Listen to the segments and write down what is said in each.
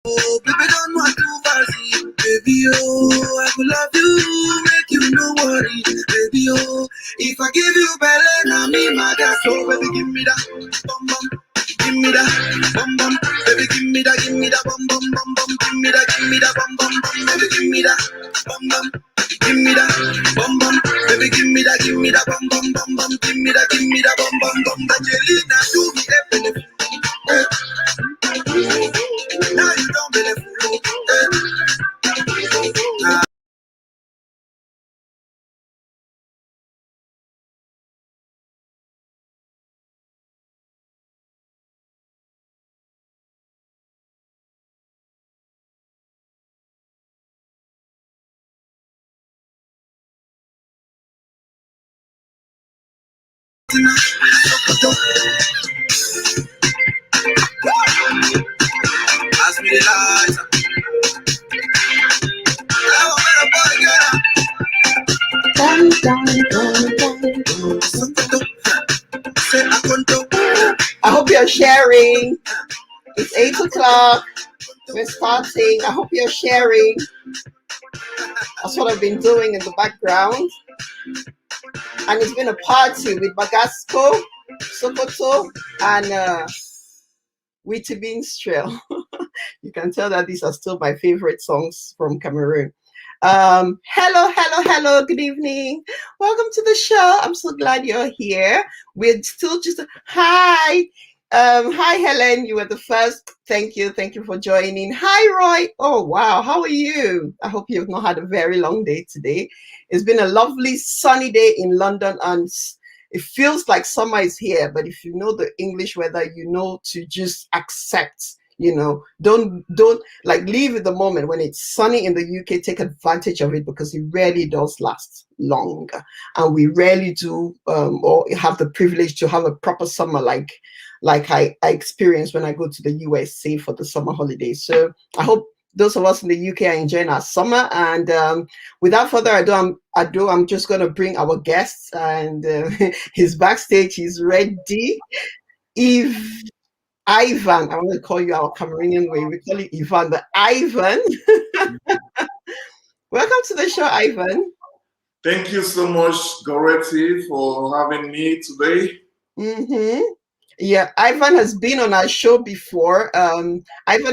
Oh, baby, don't want to fancy. Baby, oh, I will love you, make you no worry. Baby, oh, if I give you belly, now me, my gas, so baby, give me that bum bum. Give me that bum bum, baby, give me that bum bum bum bum. Give me that bum bum bum, baby, give me that bum bum. Give me that bum bum, baby, give me that bum bum bum bum. Give me that bum bum bum. Angelina, do me a benefit. Now you don't believe. Ask me the lies. I want a boy, girl. I hope you're sharing. It's 8 o'clock. We're starting. I hope you're sharing. That's what I've been doing in the background. And it's been a party with Bagasco, Sokoto, and Witty Trail. You can tell that these are still my favorite songs from Cameroon. Hello, good evening. Welcome to the show. I'm so glad you're here. We're still just hi. Hi Helen, you were the first. Thank you for joining. Hi Roy. Oh wow, how are you? I hope you've not had a very long day today. It's been a lovely sunny day in London and it feels like summer is here, but if you know the English weather, you know to just accept. Don't like leave at the moment. When it's sunny in the UK, take advantage of it because it rarely does last long, and we rarely do or have the privilege to have a proper summer like I experience when I go to the USA for the summer holidays. So I hope those of us in the UK are enjoying our summer. And without further ado, I'm just going to bring our guests, and he's backstage. He's ready. Ivan, I want to call you our Cameroonian way. We call you Ivan, but Ivan. Welcome to the show, Ivan. Thank you so much, Goretti, for having me today. Mm-hmm. Yeah, Ivan has been on our show before. Ivan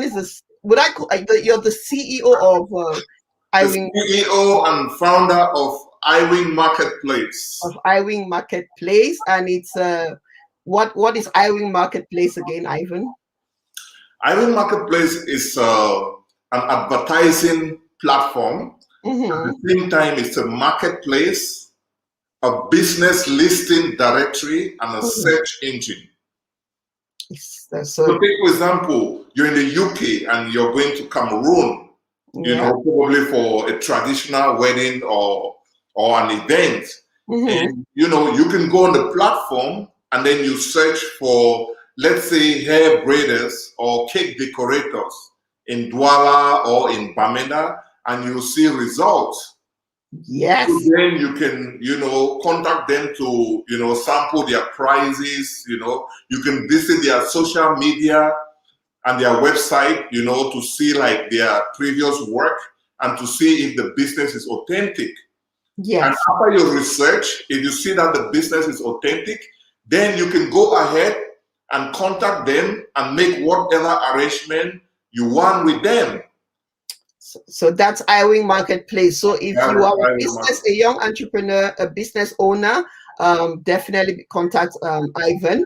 is you're the CEO of Iwing. The CEO and founder of Iwing Marketplace. Of Iwing Marketplace, and it's what is Iwing Marketplace again, Ivan? Iwing Marketplace is an advertising platform. Mm-hmm. At the same time, it's a marketplace, a business listing directory, and a search engine. So take for example, you're in the UK and you're going to Cameroon, probably for a traditional wedding or an event. Mm-hmm. And, you can go on the platform and then you search for, let's say, hair braiders or cake decorators in Douala or in Bamenda, and you'll see results. Yes. So then you can, contact them to, sample their prices. You can visit their social media and their website, to see like their previous work and to see if the business is authentic. Yes. And after your research, if you see that the business is authentic, then you can go ahead and contact them and make whatever arrangement you want with them. So that's Iwing Marketplace. So if you are a young entrepreneur, a business owner, definitely contact Ivan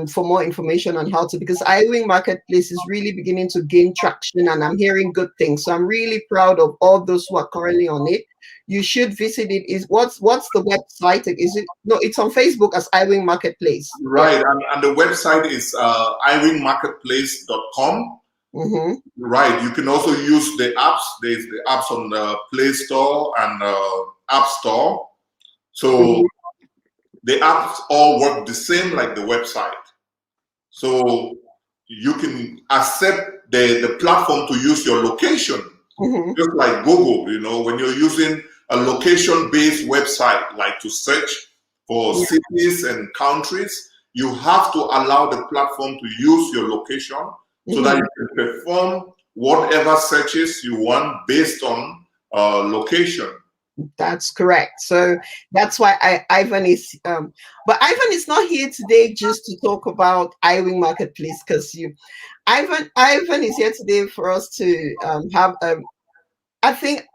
for more information on how to, because Iwing Marketplace is really beginning to gain traction and I'm hearing good things. So I'm really proud of all those who are currently on it. You should visit it. What's the website? It's on Facebook as Iwing Marketplace. Right, and the website is iwingmarketplace.com. Mm-hmm. Right. You can also use the apps. There's the apps on the Play Store and App Store. So the apps all work the same like the website. So you can accept the platform to use your location, just like Google. When you're using a location-based website, like to search for cities and countries, you have to allow the platform to use your location so that you can perform whatever searches you want based on location. That's correct. So that's why Ivan is, but Ivan is not here today just to talk about Iwing Marketplace, because Ivan is here today for us to have, I think,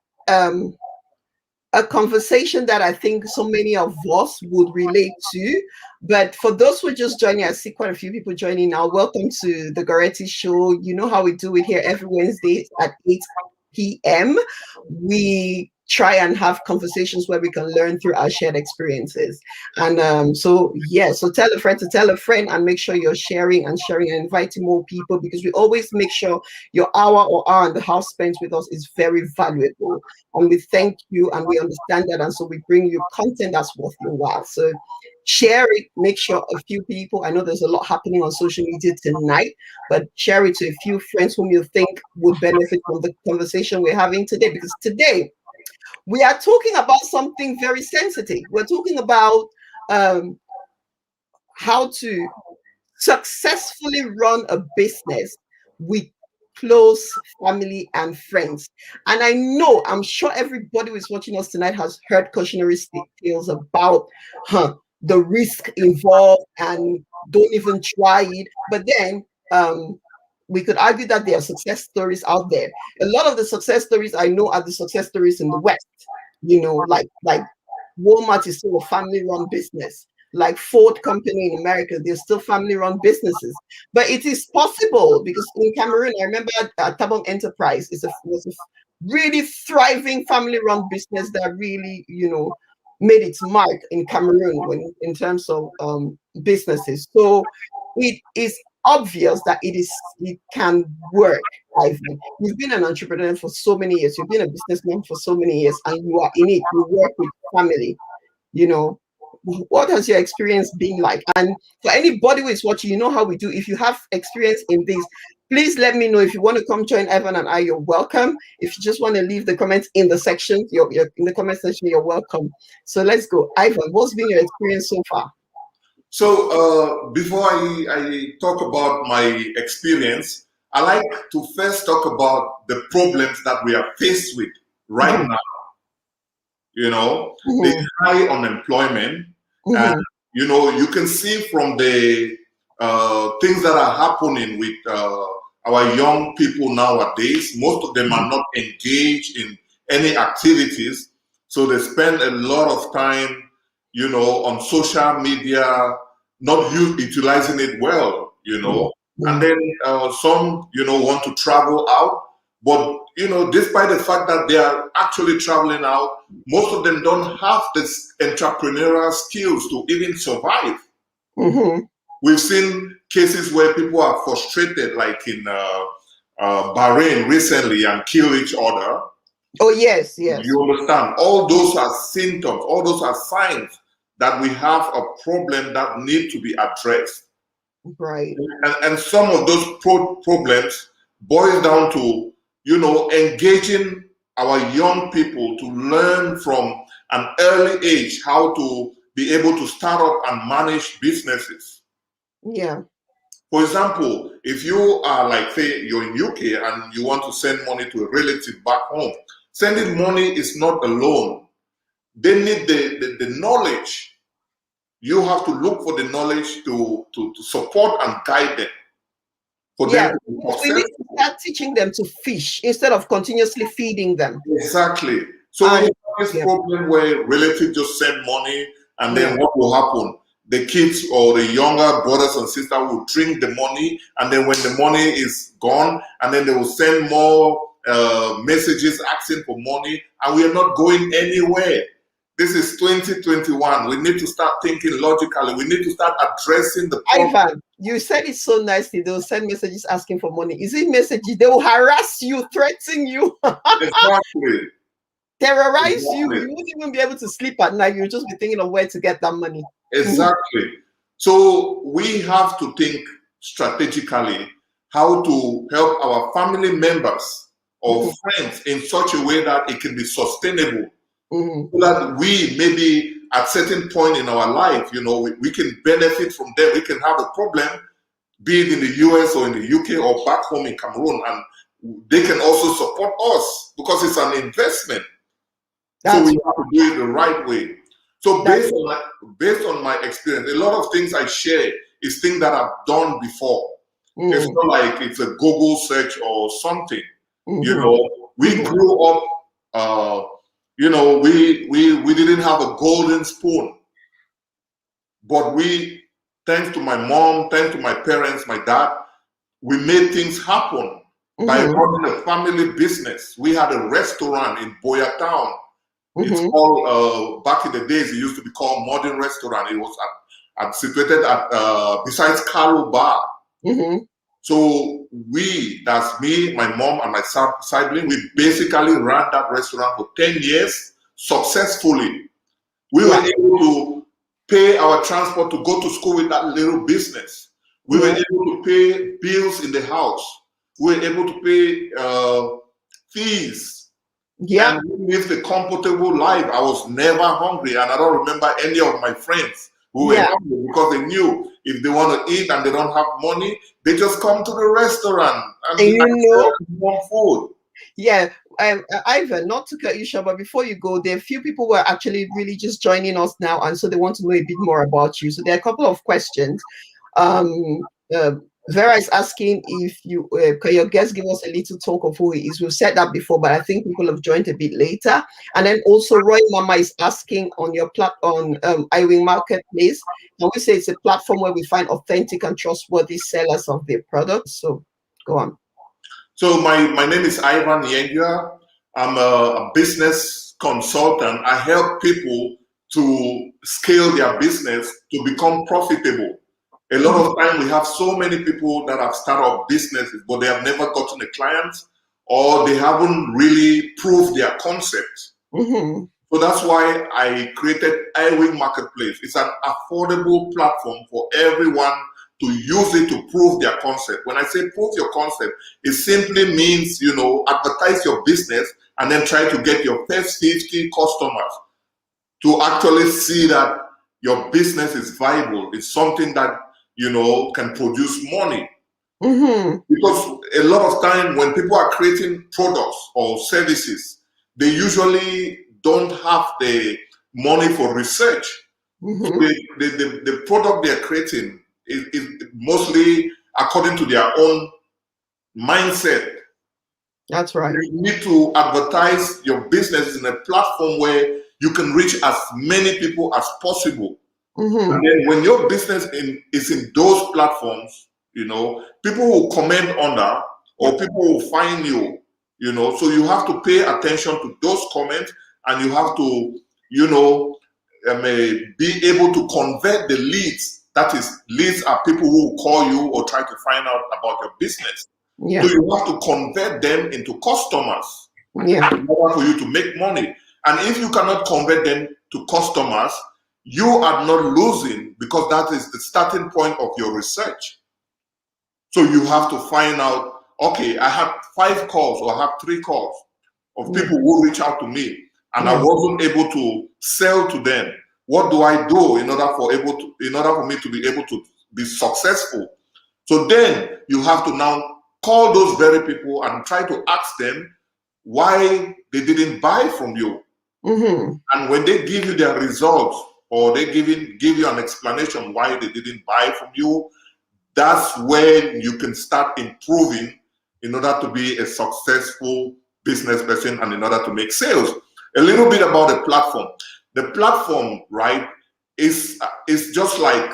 a conversation that I think so many of us would relate to. But for those who are just joining, I see quite a few people joining now. Welcome to the Goretti Show. You know how we do it here every Wednesday at 8 p.m. We try and have conversations where we can learn through our shared experiences. And so tell a friend to tell a friend, and make sure you're sharing and inviting more people, because we always make sure your hour or hour and the house spent with us is very valuable. And we thank you and we understand that. And so we bring you content that's worth your while. So share it, make sure a few people, I know there's a lot happening on social media tonight, but share it to a few friends whom you think would benefit from the conversation we're having today. Because today we are talking about something very sensitive. We're talking about how to successfully run a business with close family and friends. And I'm sure everybody who is watching us tonight has heard cautionary tales about the risk involved and don't even try it. But then we could argue that there are success stories out there. A lot of the success stories I know are the success stories in the West. Like Walmart is still a family-run business. Like Ford company in America, they're still family-run businesses. But it is possible, because in Cameroon, I remember Tabong Enterprise was a really thriving family-run business that really, made its mark in Cameroon in terms of businesses. So it is obvious that it can work. Ivan, you've been an entrepreneur for so many years. You've been a businessman for so many years, and you are in it. You work with family. What has your experience been like? And for anybody who is watching, you know how we do. If you have experience in this, please let me know. If you want to come join Ivan and I, you're welcome. If you just want to leave the comments in the section, you're in the comment section, you're welcome. So let's go. Ivan, what's been your experience so far? So before I talk about my experience, I like to first talk about the problems that we are faced with right now. The high unemployment, and you can see from the things that are happening with our young people nowadays. Most of them are not engaged in any activities, so they spend a lot of time, on social media, not utilizing it well, and then some, want to travel out. But, despite the fact that they are actually traveling out, most of them don't have this entrepreneurial skills to even survive. We've seen cases where people are frustrated, like in Bahrain recently, and kill each other. Oh, yes. You understand? All those are symptoms, all those are signs that we have a problem that need to be addressed. Right. And some of those problems boil down to, engaging our young people to learn from an early age how to be able to start up and manage businesses. Yeah. For example, if you are, like, say, you're in UK and you want to send money to a relative back home, sending money is not a loan. They need the knowledge. You have to look for the knowledge to support and guide them. We need to start teaching them to fish instead of continuously feeding them. Exactly. So when you have this problem where relatives just send money, and then what will happen? The kids or the younger brothers and sisters will drink the money, and then when the money is gone, and then they will send more messages asking for money, and we are not going anywhere. This is 2021. We need to start thinking logically. We need to start addressing the problem. Ivan, you said it so nicely. They will send messages asking for money. Is it messages? They will harass you, threaten you. Exactly. Terrorize you. You won't even be able to sleep at night. You'll just be thinking of where to get that money. Exactly. So we have to think strategically how to help our family members or friends in such a way that it can be sustainable. So that we, maybe at certain point in our life, we can benefit from them. We can have a problem, be it in the US or in the UK or back home in Cameroon, and they can also support us because it's an investment. That's so we have to do it the right way. So That's- based on my experience, a lot of things I share is things that I've done before. It's not like it's a Google search or something. You know, we grew up. You know, we didn't have a golden spoon, but thanks to my mom, thanks to my parents, my dad, we made things happen by running a family business. We had a restaurant in Boyatown. It's called, back in the days, it used to be called Modern Restaurant. It was situated at besides Carlo Bar. So that's me, my mom, and my sibling, we basically ran that restaurant for 10 years successfully. We were able to pay our transport to go to school with that little business. We were able to pay bills in the house. We were able to pay fees. And we lived a comfortable life. I was never hungry, and I don't remember any of my friends who were hungry because they knew if they want to eat and they don't have money, they just come to the restaurant and warm food. Yeah, Ivan, not to cut you short, but before you go, there are a few people who are actually really just joining us now, and so they want to know a bit more about you. So there are a couple of questions. Vera is asking if can your guest give us a little talk of who he is. We've said that before, but I think people have joined a bit later. And then also Roy Mama is asking on your on Iwing Marketplace. And we say it's a platform where we find authentic and trustworthy sellers of their products. So go on. So my name is Ivan Yengia. I'm a business consultant. I help people to scale their business to become profitable. A lot of time we have so many people that have started up businesses, but they have never gotten a client or they haven't really proved their concept. So that's why I created Iwing Marketplace. It's an affordable platform for everyone to use it to prove their concept. When I say prove your concept, it simply means, you know, advertise your business and then try to get your first 50 customers to actually see that your business is viable. It's something that, you know, can produce money. Because a lot of time when people are creating products or services, they usually don't have the money for research. So the product they're creating is mostly according to their own mindset. That's right. You need to advertise your business in a platform where you can reach as many people as possible. And then when your business is in those platforms, you know, people will comment under or people will find you, you know, so you have to pay attention to those comments and you have to, you know, be able to convert the leads. That is, leads are people who will call you or try to find out about your business. So you have to convert them into customers in order for you to make money. And if you cannot convert them to customers, you are not losing because that is the starting point of your research. So you have to find out, okay, I have 5 calls or I have 3 calls of people who reach out to me and I wasn't able to sell to them. What do I do in order for me to be able to be successful? So then you have to now call those very people and try to ask them why they didn't buy from you. And when they give you their results or they give you an explanation why they didn't buy from you, that's when you can start improving in order to be a successful business person and in order to make sales. A little bit about the platform. The platform, right, is just like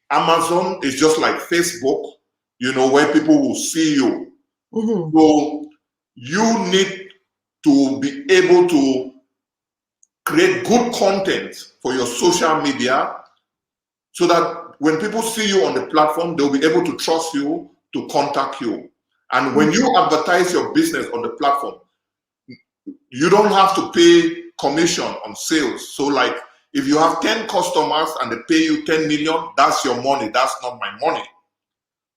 Amazon, is just like Facebook, you know, where people will see you. So you need to be able to create good content for your social media so that when people see you on the platform, they'll be able to trust you to contact you. And when you advertise your business on the platform, you don't have to pay commission on sales. So like if you have 10 customers and they pay you 10 million, that's your money. That's not my money.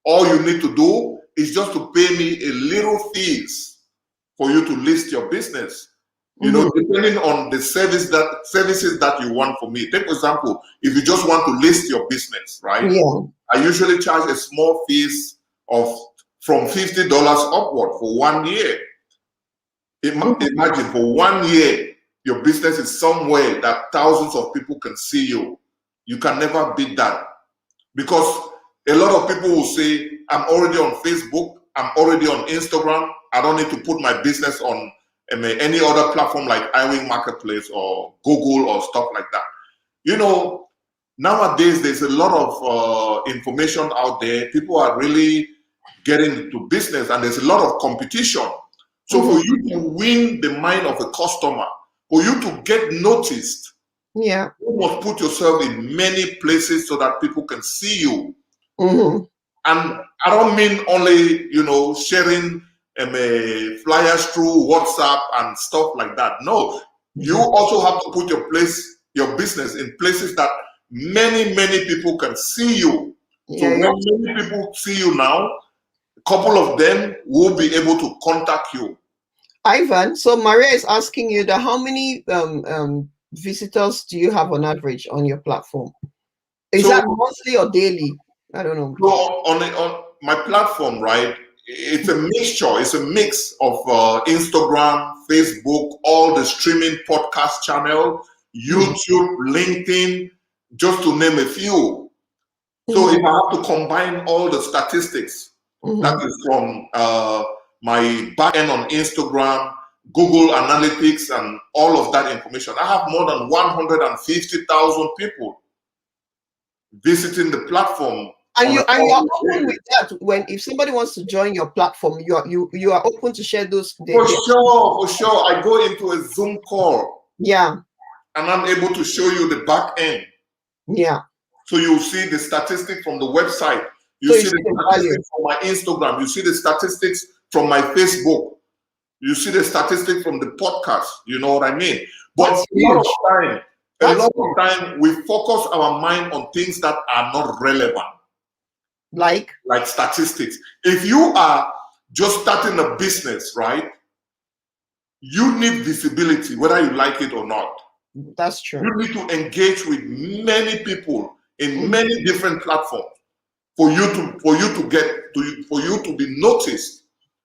All you need to do is just to pay me a little fees for you to list your business. You know, depending on the services that you want from me. Take for example, if you just want to list your business, right? I usually charge a small fees of from $50 upward for 1 year. Imagine for 1 year, your business is somewhere that thousands of people can see you. You can never beat that, because a lot of people will say, I'm already on Facebook, I'm already on Instagram, I don't need to put my business on any other platform like Iwing Marketplace or Google or stuff like that. You know, nowadays there's a lot of information out there. People are really getting into business, and there's a lot of competition. So for you to win the mind of a customer, for you to get noticed, you must put yourself in many places so that people can see you. And I don't mean only, sharing flyers through WhatsApp and stuff like that. No, you also have to put your business in places that many people can see you. So when many people see you now, a couple of them will be able to contact you. Ivan, so Maria is asking you that how many visitors do you have on average on your platform? Is that monthly or daily? I don't know. So on my platform, right, it's a mixture. It's a mix of Instagram, Facebook, all the streaming podcast channel, YouTube, LinkedIn, just to name a few. So if I have to combine all the statistics, that is from my back end on Instagram, Google Analytics, and all of that information, I have more than 150,000 people visiting the platform. And you are open with that. If somebody wants to join your platform, you are open to share those data. For sure. I go into a Zoom call. Yeah. And I'm able to show you the back end. Yeah. So you see the statistics from the website. You see the statistics from my Instagram. You see the statistics from my Facebook. You see the statistics from the podcast. You know what I mean? But a lot of time we focus our mind on things that are not relevant. Like statistics. If you are just starting a business, right, you need visibility, whether you like it or not. That's true. You need to engage with many people in many different platforms for you to be noticed.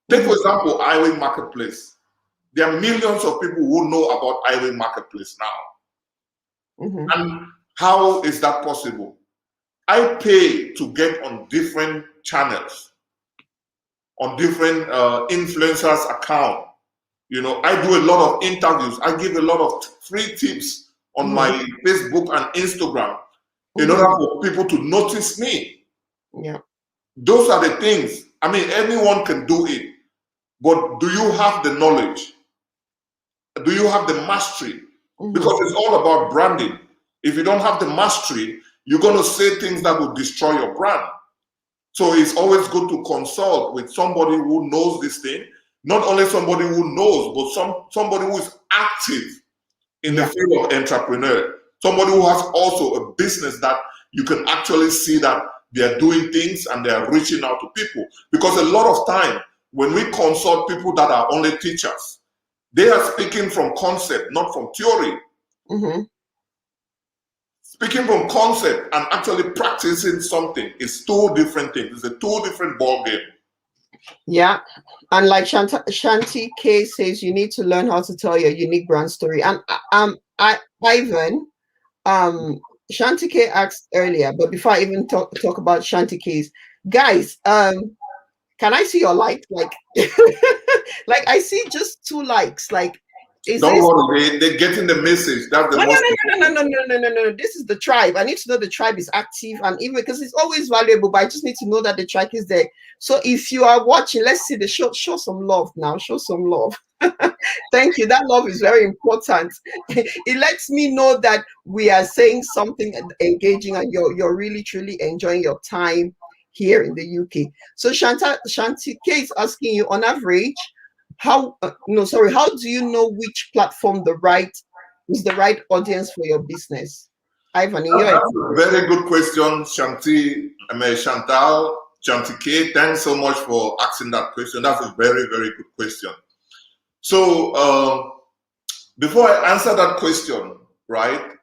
Take for example, Iwing Marketplace. There are millions of people who know about Iwing Marketplace now. And how is that possible? I pay to get on different channels, on different influencers' account. I do a lot of interviews. I give a lot of free tips on my Facebook and Instagram in order for people to notice me. Yeah. Those are the things. I mean, anyone can do it. But do you have the knowledge? Do you have the mastery? Because it's all about branding. If you don't have the mastery, you're going to say things that will destroy your brand. So it's always good to consult with somebody who knows this thing. Not only somebody who knows, but somebody who is active in the field of entrepreneur. Somebody who has also a business that you can actually see that they are doing things and they are reaching out to people. Because a lot of time, when we consult people that are only teachers, they are speaking from concept, not from theory. Speaking from concept and actually practicing something is two different things. It's a two different ball game. Yeah. And like Shanti K says, you need to learn how to tell your unique brand story. And Ivan, Shanti K asked earlier, but before I even talk about Shanti K's, guys, can I see your like? Like, like I see just 2 likes. Like, don't worry, they're getting the message. That's the no. This is the tribe. I need to know the tribe is active, and even because it's always valuable, but I just need to know that the tribe is there. So if you are watching, let's see the show. Show some love now. Show some love. Thank you. That love is very important. It lets me know that we are saying something engaging, and you're really truly enjoying your time here in the UK. So Shanti K is asking you, on average, how do you know which platform is the right audience for your business? Ivan, that's a very good question, Shanti. Shanti K. Thanks so much for asking that question. That's a very, very good question. So before I answer that question, right,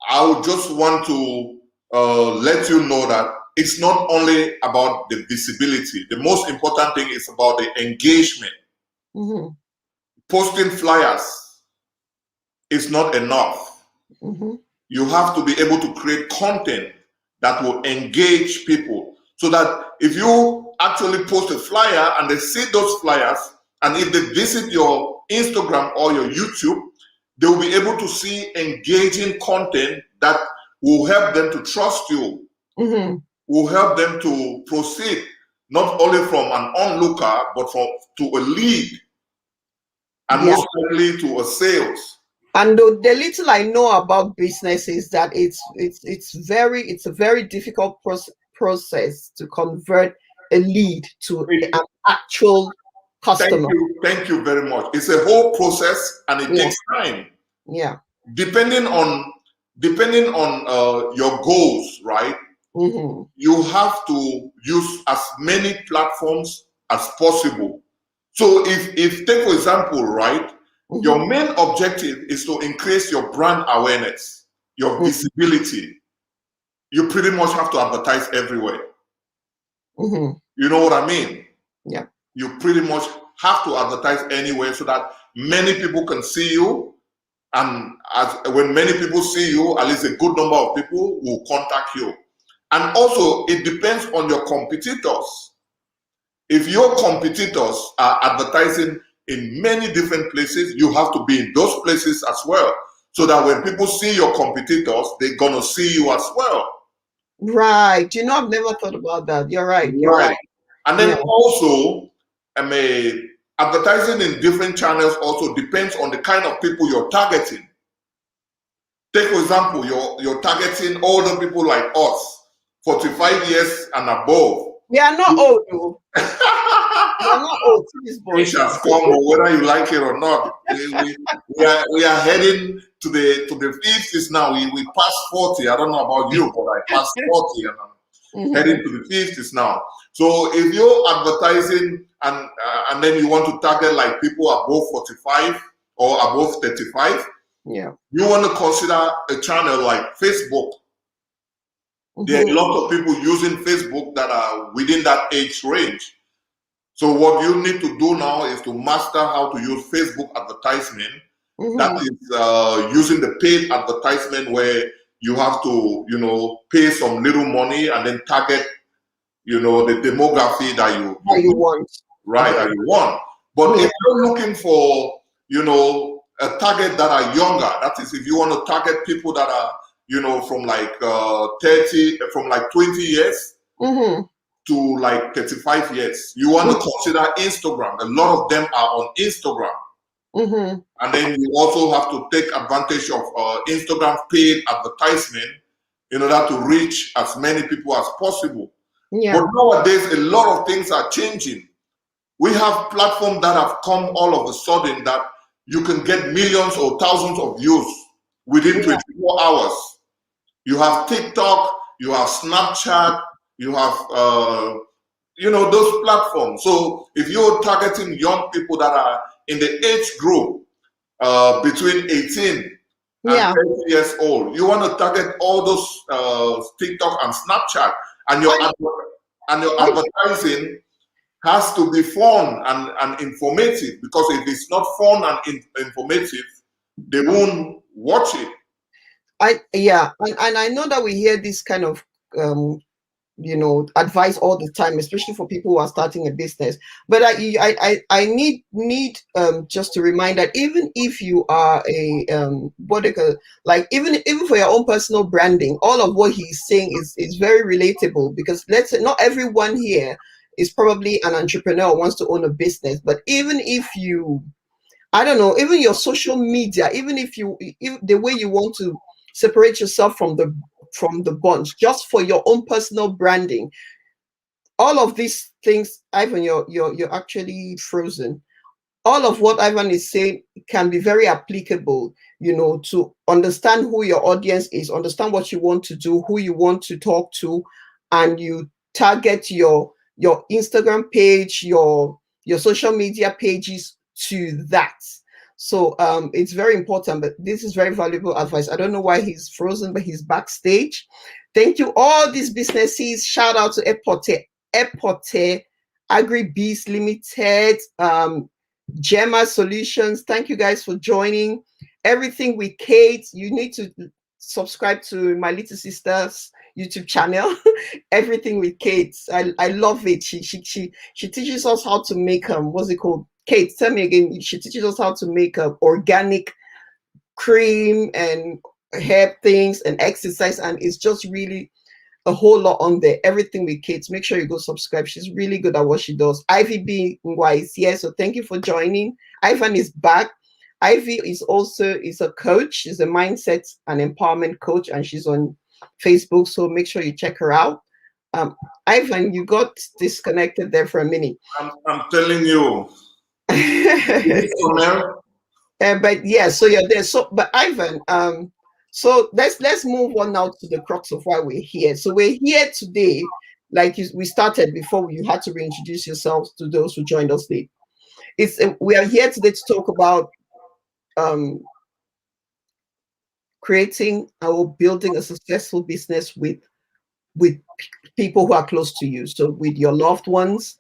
I would just want to let you know that it's not only about the visibility. The most important thing is about the engagement. Mm-hmm. Posting flyers is not enough. Mm-hmm. You have to be able to create content that will engage people, so that if you actually post a flyer and they see those flyers, and if they visit your Instagram or your YouTube, they will be able to see engaging content that will help them to trust you, Mm-hmm. will help them to proceed not only from an onlooker but to a lead, and Yeah. most likely to a sales. And the little I know about business is that it's a very difficult process to convert a lead to an actual customer. Thank you very much. It's a whole process, and it Yeah. takes time. Yeah. Depending on your goals, right? Mm-hmm. You have to use as many platforms as possible. So if take for example, right, Mm-hmm. your main objective is to increase your brand awareness, your visibility. You pretty much have to advertise everywhere. Mm-hmm. You know what I mean? Yeah. You pretty much have to advertise anywhere so that many people can see you. And when many people see you, at least a good number of people will contact you. And also, it depends on your competitors. If your competitors are advertising in many different places, you have to be in those places as well, so that when people see your competitors, they're gonna see you as well. Right. I've never thought about that. You're right. You're right. And then also, advertising in different channels also depends on the kind of people you're targeting. Take for example, you're targeting older people like us, 45 years and above. We are not old, though. We are not old to this boy. Change has come, whether you like it or not. We are heading to the 50s now. We passed 40. I don't know about you, but I passed 40 and I'm heading to the 50s now. So if you're advertising and then you want to target like people above 45 or above 35, yeah, you want to consider a channel like Facebook. There are a lot of people using Facebook that are within that age range. So what you need to do now is to master how to use Facebook advertisement. That is using the paid advertisement, where you have to, pay some little money and then target, the demography that you want. Right, that you want. But if you're looking for, a target that are younger, that is, if you want to target people that are, from like 20 years to like 35 years, you want to consider Instagram. A lot of them are on Instagram. And then you also have to take advantage of Instagram paid advertisement in order to reach as many people as possible. But nowadays, a lot of things are changing. We have platforms that have come all of a sudden that you can get millions or thousands of views within 24 hours. You have TikTok, you have Snapchat, you have those platforms. So if you're targeting young people that are in the age group between 18 and 30 years old, you want to target all those TikTok and Snapchat, and your advertising has to be fun and informative, because if it's not fun and informative, they won't watch it. And I know that we hear this kind of advice all the time, especially for people who are starting a business. But I need just to remind that even if you are a like even for your own personal branding, all of what he's saying is very relatable, because let's say not everyone here is probably an entrepreneur or wants to own a business. But even if you, I don't know, even your social media, even if the way you want to separate yourself from the bunch, just for your own personal branding, all of these things, Ivan, you're actually frozen. All of what Ivan is saying can be very applicable, to understand who your audience is, understand what you want to do, who you want to talk to, and you target your Instagram page, your social media pages to that. So it's very important, but this is very valuable advice. I don't know why he's frozen, but he's backstage. Thank you, all these businesses. Shout out to Epote, AgriBees Limited, Gemma Solutions. Thank you guys for joining. Everything with Kate. You need to subscribe to my little sister's YouTube channel. Everything with Kate. I love it. She teaches us how to make what's it called? Kate, tell me again. She teaches us how to make organic cream and herb things and exercise, and it's just really a whole lot on there. Everything with Kate. Make sure you go subscribe. She's really good at what she does. Ivy B. Ngwa is here, so thank you for joining. Ivan is back. Ivy is a coach. She's a mindset and empowerment coach, and she's on Facebook, so make sure you check her out. Ivan, you got disconnected there for a minute. I'm telling you. But yeah, so you're there. So, but Ivan, so let's move on now to the crux of why we're here. So we're here today, like we started before. You had to reintroduce yourselves to those who joined us late. We are here today to talk about creating or building a successful business with people who are close to you. So with your loved ones,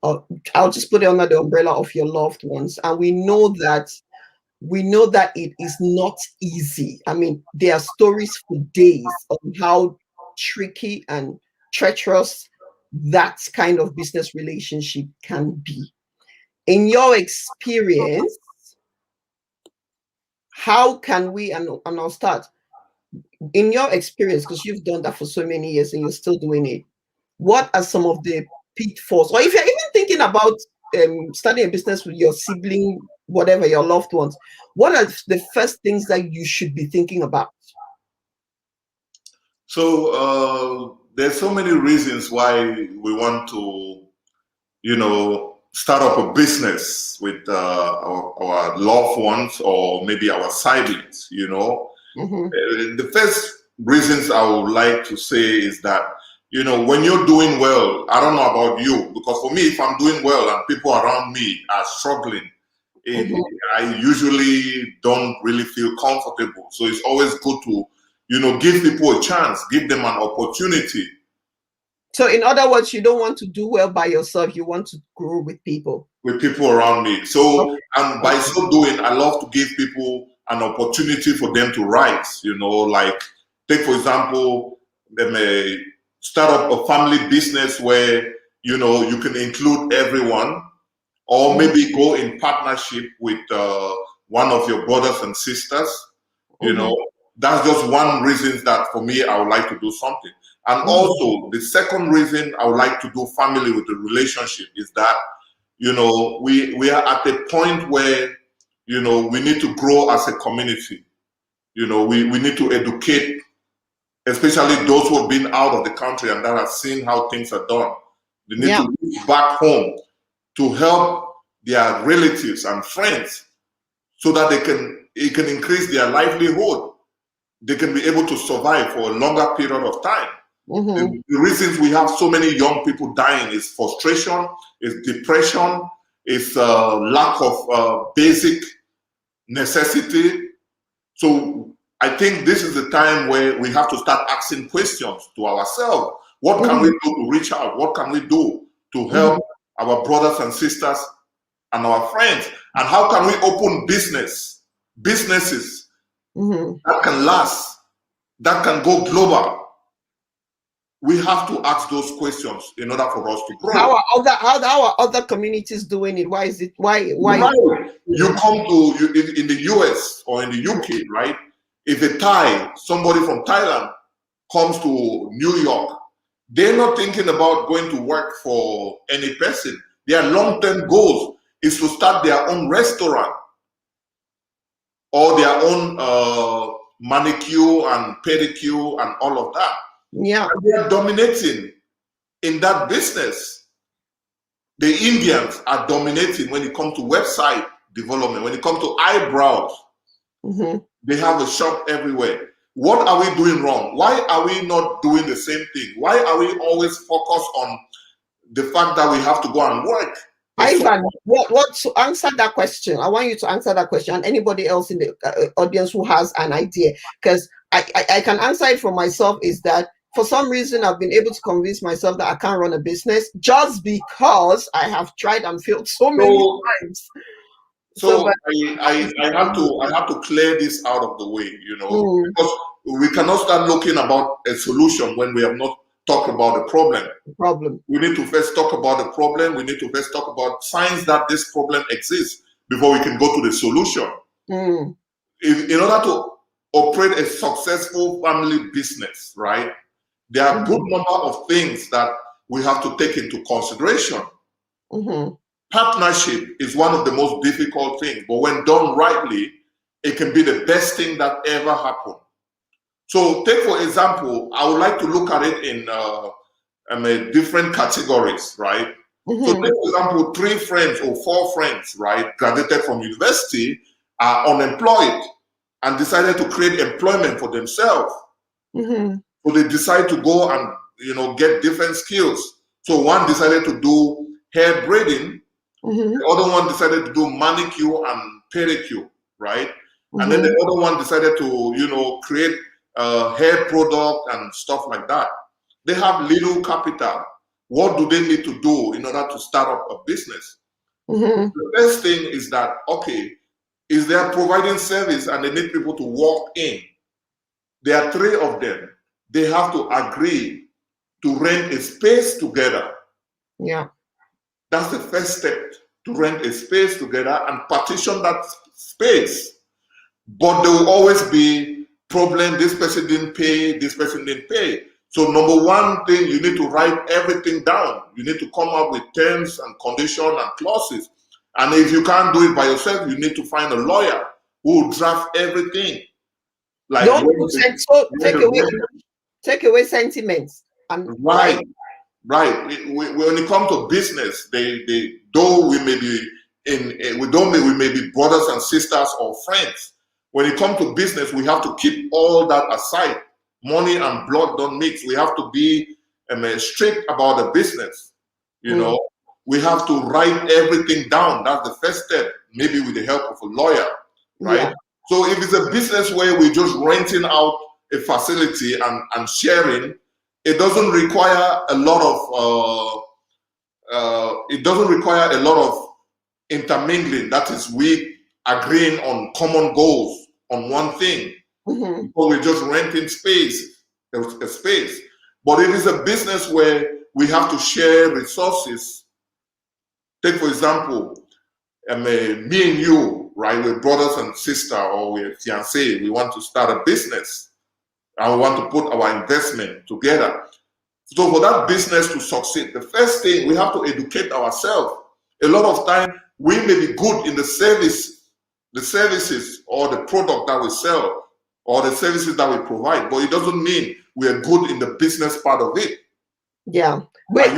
I'll just put it under the umbrella of your loved ones. And we know that it is not easy. I mean, there are stories for days on how tricky and treacherous that kind of business relationship can be. In your experience, how can we, and I'll start, in your experience, because you've done that for so many years and you're still doing it, what are some of the pitfalls? Or if you're even thinking about starting a business with your sibling, whatever, your loved ones, what are the first things that you should be thinking about? So there's so many reasons why we want to, start up a business with our loved ones or maybe our siblings, The first reasons I would like to say is that, when you're doing well, I don't know about you, because for me, if I'm doing well and people around me are struggling, I usually don't really feel comfortable. So it's always good to, give people a chance, give them an opportunity. So in other words, you don't want to do well by yourself. You want to grow with people. With people around me. So, and by so doing, I love to give people an opportunity for them to rise, like take, for example, they may start up a family business where, you can include everyone, or maybe go in partnership with one of your brothers and sisters, That's just one reason that for me, I would like to do something. And also, the second reason I would like to do family with the relationship is that, we are at a point where, we need to grow as a community. We need to educate, especially those who have been out of the country and that have seen how things are done. They need to move back home to help their relatives and friends so that it can increase their livelihood. They can be able to survive for a longer period of time. The reasons we have so many young people dying is frustration, is depression, is lack of basic necessity. So I think this is the time where we have to start asking questions to ourselves. What can we do to reach out? What can we do to help our brothers and sisters and our friends? And how can we open businesses that can last, that can go global? We have to ask those questions in order for us to grow. How are other communities doing it? Why is it? Why? Right. You come to in the US or in the UK, right? If a Thai, somebody from Thailand comes to New York, they're not thinking about going to work for any person. Their long-term goals is to start their own restaurant or their own manicure and pedicure and all of that. Yeah, and they are dominating in that business. The Indians are dominating when it comes to website development. When it comes to eyebrows, they have a shop everywhere. What are we doing wrong? Why are we not doing the same thing? Why are we always focused on the fact that we have to go and work? Ivan, what to answer that question? I want you to answer that question, and anybody else in the audience who has an idea, because I can answer it for myself. Is that for some reason, I've been able to convince myself that I can't run a business just because I have tried and failed so many times. So I have to clear this out of the way, because we cannot start looking about a solution when we have not talked about the problem. We need to first talk about the problem. We need to first talk about signs that this problem exists before we can go to the solution. In order to operate a successful family business, right, there are a good number of things that we have to take into consideration. Partnership is one of the most difficult things, but when done rightly, it can be the best thing that ever happened. So take, for example, I would like to look at it in different categories, right? So take, for example, 3 friends or 4 friends, right, graduated from university, are unemployed and decided to create employment for themselves. So they decide to go and get different skills. So one decided to do hair braiding, the other one decided to do manicure and pedicure, right? And then the other one decided to create hair product and stuff like that. They have little capital. What do they need to do in order to start up a business? The first thing is that, okay, is they are providing service and they need people to walk in. There are 3 of them. They have to agree to rent a space together. Yeah. That's the first step, to rent a space together and partition that space. But there will always be problem. This person didn't pay, this person didn't pay. So number one thing, you need to write everything down. You need to come up with terms and conditions and clauses. And if you can't do it by yourself, you need to find a lawyer who will draft everything. Like, take away sentiments. Right. When it comes to business, though we may be we may be brothers and sisters or friends. When it comes to business, we have to keep all that aside. Money and blood don't mix. We have to be strict about the business. We have to write everything down. That's the first step, maybe with the help of a lawyer, right? Yeah. So if it's a business where we're just renting out a facility and sharing, it doesn't require a lot of intermingling. That is, we agreeing on common goals on one thing. Or we're just renting space. A space. But it is a business where we have to share resources. Take, for example, me and you, right? We're brothers and sisters, or we're fiancé. We want to start a business, and we want to put our investment together. So for that business to succeed, the first thing, we have to educate ourselves. A lot of time, we may be good in the services or the product that we sell, or the services that we provide, but it doesn't mean we are good in the business part of it. Yeah. Wait,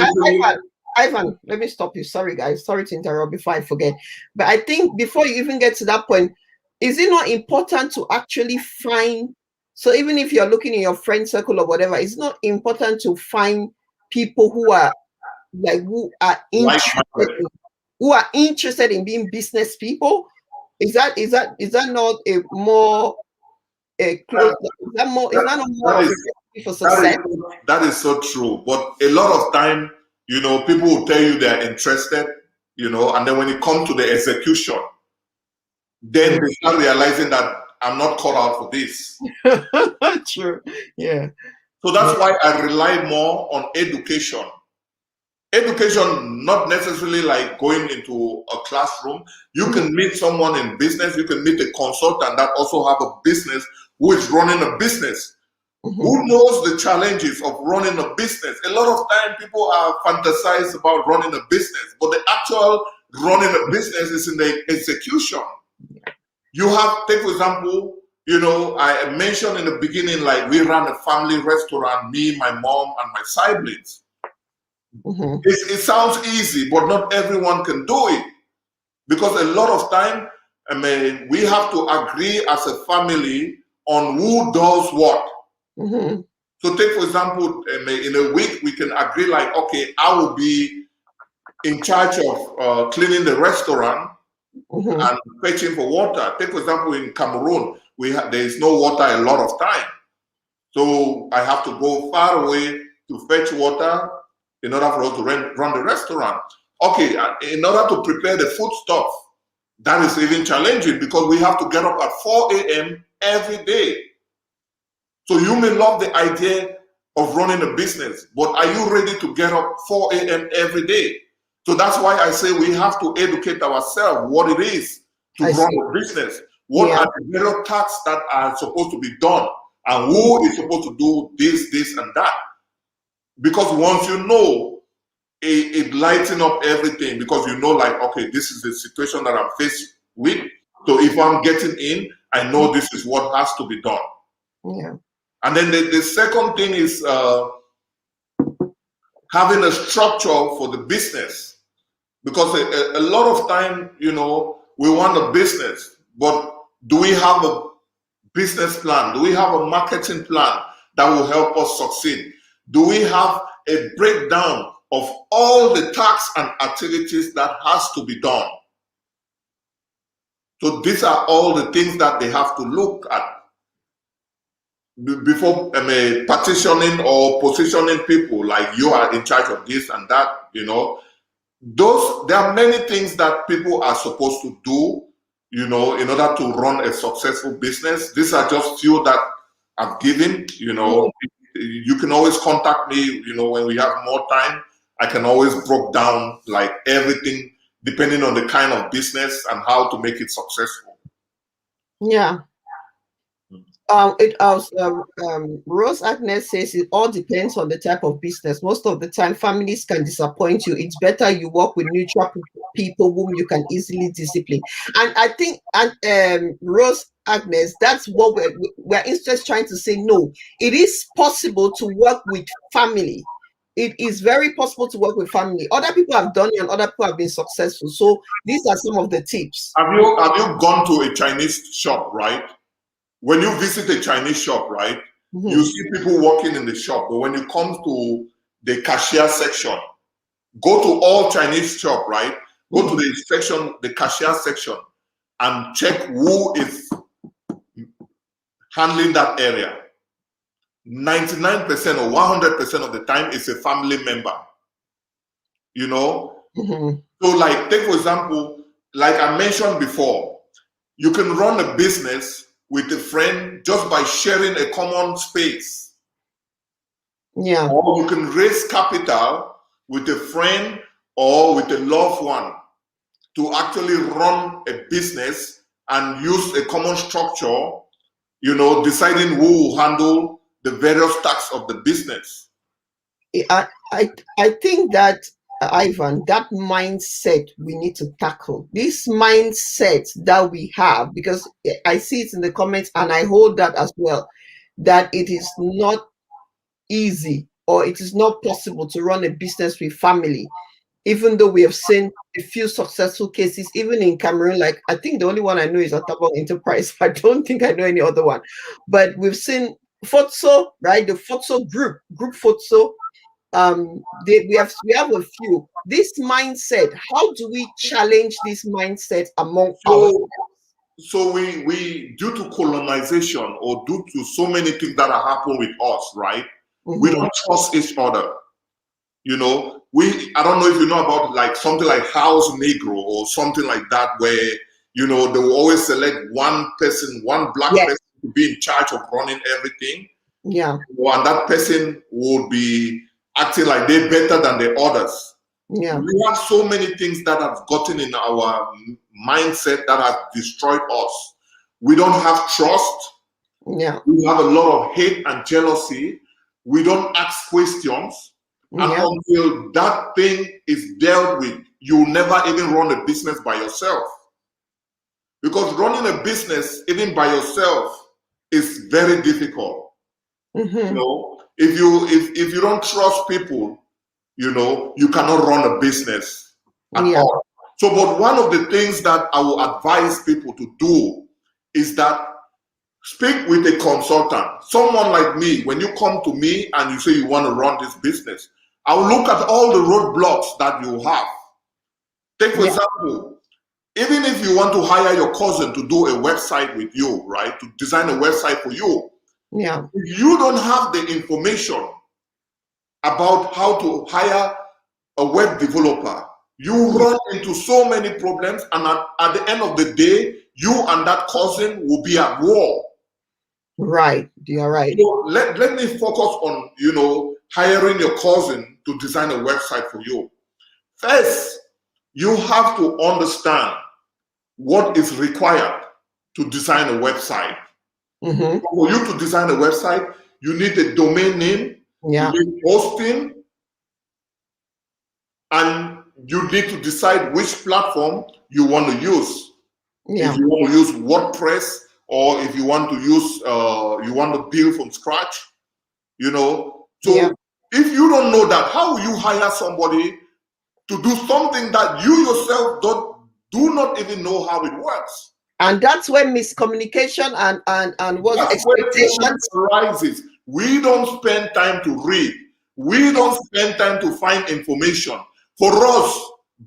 Ivan, let me stop you. Sorry, guys. Sorry to interrupt before I forget. But I think before you even get to that point, is it not important to actually find, so even if you're looking in your friend circle or whatever, it's not important to find people who are interested in being business people? Is that not a more close? For success? That is so true. But a lot of time, people will tell you they're interested, and then when it comes to the execution, then they start realizing that I'm not called out for this. True. Yeah. So that's why I rely more on education. Education, not necessarily like going into a classroom. You can meet someone in business. You can meet a consultant that also have a business who is running a business. Who knows the challenges of running a business? A lot of time people are fantasize about running a business, but the actual running a business is in the execution. You have, take for example, I mentioned in the beginning, like we ran a family restaurant, me, my mom, and my siblings. It sounds easy, but not everyone can do it, because a lot of time, we have to agree as a family on who does what. So take, for example, in a week, we can agree like, okay, I will be in charge of cleaning the restaurant and fetching for water. Take, for example, in Cameroon, there is no water a lot of time. So I have to go far away to fetch water in order for us to run the restaurant. Okay, in order to prepare the food stuff, that is even challenging because we have to get up at 4 a.m. every day. So you may love the idea of running a business, but are you ready to get up 4 a.m. every day? So that's why I say we have to educate ourselves what it is to run a business. What are the various tasks that are supposed to be done, and who is supposed to do this, and that? Because once you know, it lighten up everything because you know, like, okay, this is the situation that I'm faced with. So if I'm getting in, I know this is what has to be done. Yeah. And then the second thing is having a structure for the business. Because a lot of time, you know, we want a business, but do we have a business plan? Do we have a marketing plan that will help us succeed? Do we have a breakdown of all the tasks and activities that has to be done? So these are all the things that they have to look at before partitioning or positioning people like you are in charge of this and that, you know. There are many things that people are supposed to do, you know, in order to run a successful business. These are just few that I've given, you know. You can always contact me, you know, when we have more time. I can always break down like everything depending on the kind of business and how to make it successful. Yeah. Rose Agnes says it all depends on the type of business. Most of the time, families can disappoint you. It's better you work with neutral people whom you can easily discipline. And I think, Rose Agnes, that's what we're instead trying to say. No, it is possible to work with family. It is very possible to work with family. Other people have done it and other people have been successful. So these are some of the tips. Have you gone to a Chinese shop, right? When you visit a Chinese shop, right, you see people working in the shop, but when you come to the cashier section, go to all Chinese shop, right? Go to the section, the cashier section, and check who is handling that area. 99% or 100% of the time, it's a family member. You know? So, like, take for example, like I mentioned before, you can run a business with a friend just by sharing a common space. Yeah. Or you can raise capital with a friend or with a loved one to actually run a business and use a common structure, you know, deciding who will handle the various tasks of the business. I think that, Ivan, that mindset we need to tackle. This mindset that we have, because I see it in the comments and I hold that as well, that it is not easy or it is not possible to run a business with family, even though we have seen a few successful cases, even in Cameroon. Like, I think the only one I know is Atabo Enterprise. I don't think I know any other one. But we've seen Fotso, right? The Fotso group Fotso. We have a few. This mindset, how do we challenge this mindset among ourselves? So we due to colonization or due to so many things that are happening with us, right? We don't trust each other. You know, I don't know if you know about like something like House Negro or something like that, where, you know, they will always select one person, one black person to be in charge of running everything. Yeah. And that person would be acting like they're better than the others. Yeah. We have so many things that have gotten in our mindset that have destroyed us. We don't have trust. Yeah. We have a lot of hate and jealousy. We don't ask questions. And until that thing is dealt with, you'll never even run a business by yourself. Because running a business, even by yourself, is very difficult. You know, if you don't trust people, you know, you cannot run a business at all. So, but one of the things that I will advise people to do is that speak with a consultant, someone like me. When you come to me and you say you want to run this business, I will look at all the roadblocks that you have. Take for example, even if you want to hire your cousin to do a website with you, right, to design a website for you, Yeah. If you don't have the information about how to hire a web developer, you run into so many problems, and at the end of the day, you and that cousin will be at war. Right. You're right. So let me focus on, hiring your cousin to design a website for you. First, you have to understand what is required to design a website. Mm-hmm. For you to design a website, you need a domain name, Yeah. you need hosting, and you need to decide which platform you want to use. Yeah. If you want to use WordPress, or if you want to use, you want to build from scratch, So Yeah. if you don't know that, how will you hire somebody to do something that you yourself do not even know how it works? And that's where miscommunication and what That's where problem expectations. arises. We don't spend time to read. We don't spend time to find information. For us,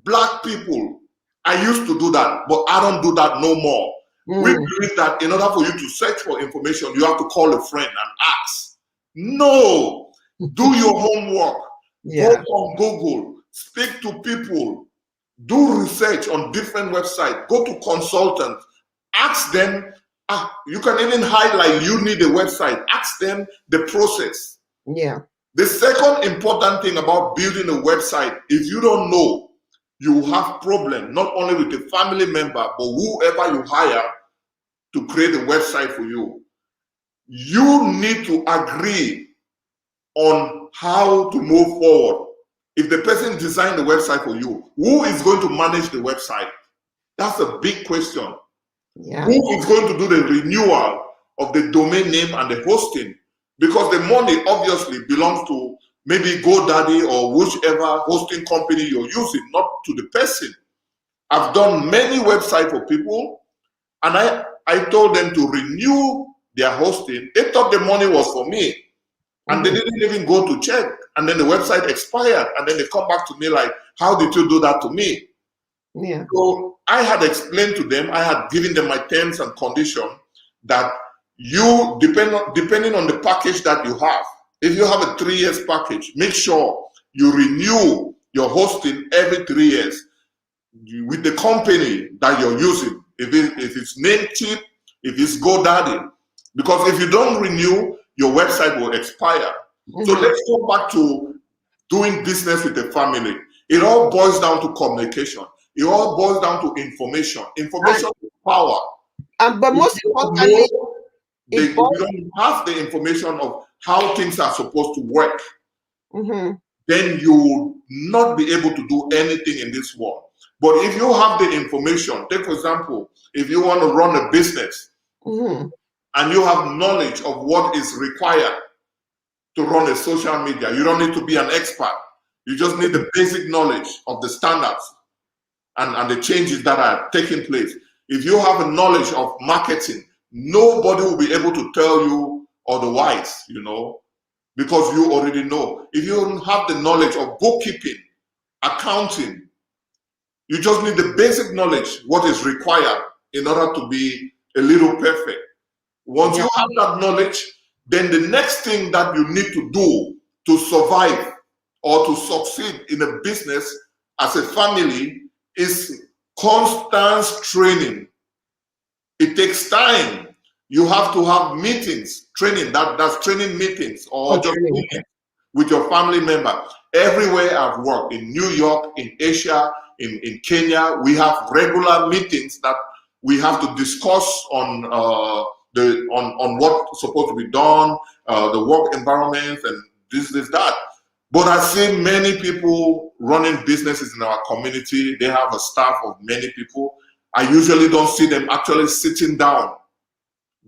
black people, I used to do that, but I don't do that no more. We believe that in order for you to search for information, you have to call a friend and ask. No, do your homework. Go Yeah. on Google, speak to people, do research on different websites, go to consultants, ask them. You can even highlight you need a website. Ask them the process. Yeah. The second important thing about building a website, if you don't know, you will have problem not only with the family member, but whoever you hire to create a website for you. You need to agree on how to move forward. If the person designed the website for you, who is going to manage the website? That's a big question. Yeah. Who is going to do the renewal of the domain name and the hosting? Because the money obviously belongs to maybe GoDaddy or whichever hosting company you're using, not to the person. I've done many websites for people, and I told them to renew their hosting. They thought the money was for me, and they didn't even go to check. And then the website expired, and then they come back to me like, how did you do that to me? Yeah. So I had explained to them, I had given them my terms and conditions that you, depending on the package that you have, if you have a 3 years package, make sure you renew your hosting every 3 years with the company that you're using. If it's Namecheap, if it's GoDaddy, because if you don't renew, your website will expire. So let's go back to doing business with the family. It all boils down to communication. It all boils down to information. Information is power. But most importantly, If you don't have the information of how things are supposed to work, then you will not be able to do anything in this world. But if you have the information, take for example, if you want to run a business and you have knowledge of what is required to run a social media, you don't need to be an expert. You just need the basic knowledge of the standards and the changes that are taking place. If you have a knowledge of marketing, nobody will be able to tell you otherwise, because you already know. If you don't have the knowledge of bookkeeping, accounting, you just need the basic knowledge, what is required in order to be a little perfect. Once you have that knowledge, then the next thing that you need to do to survive or to succeed in a business as a family is constant training. It takes time. You have to have meetings, training, that's training meetings or just meetings with your family member. Everywhere I've worked, in New York, in Asia, in Kenya, we have regular meetings that we have to discuss on on what's supposed to be done, the work environment, and this, that. But I see many people running businesses in our community. They have a staff of many people. I usually don't see them actually sitting down,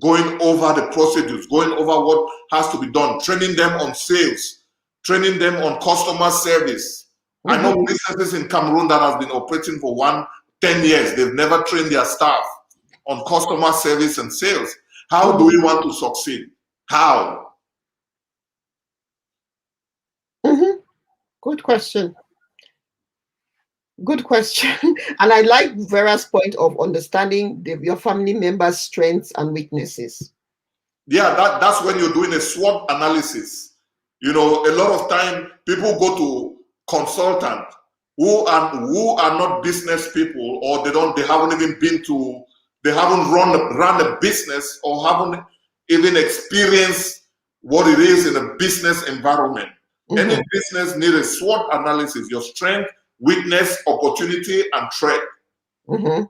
going over the procedures, going over what has to be done, training them on sales, training them on customer service. I know businesses in Cameroon that have been operating for 10 years. They've never trained their staff on customer service and sales. How do we want to succeed? How? Good question. Good question. And I like Vera's point of understanding your family members' strengths and weaknesses. Yeah, that's when you're doing a SWOT analysis. You know, a lot of time people go to consultant who are not business people, or they haven't even they haven't run a business, or haven't even experienced what it is in a business environment. Mm-hmm. Any business needs a SWOT analysis: your strength, weakness, opportunity, and threat. Mm-hmm.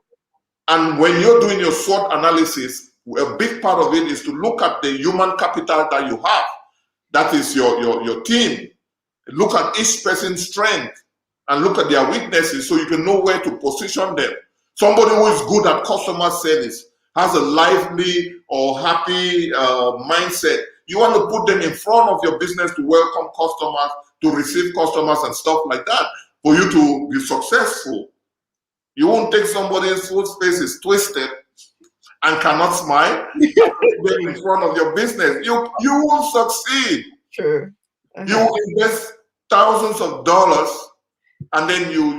And when you're doing your SWOT analysis, a big part of it is to look at the human capital that you have. That is your team. Look at each person's strength and look at their weaknesses so you can know where to position them. Somebody who is good at customer service, has a lively or happy mindset. You want to put them in front of your business to welcome customers, to receive customers and stuff like that for you to be successful. You won't take somebody whose face is twisted and cannot smile and put them in front of your business. You won't succeed. Sure. You invest thousands of dollars and then you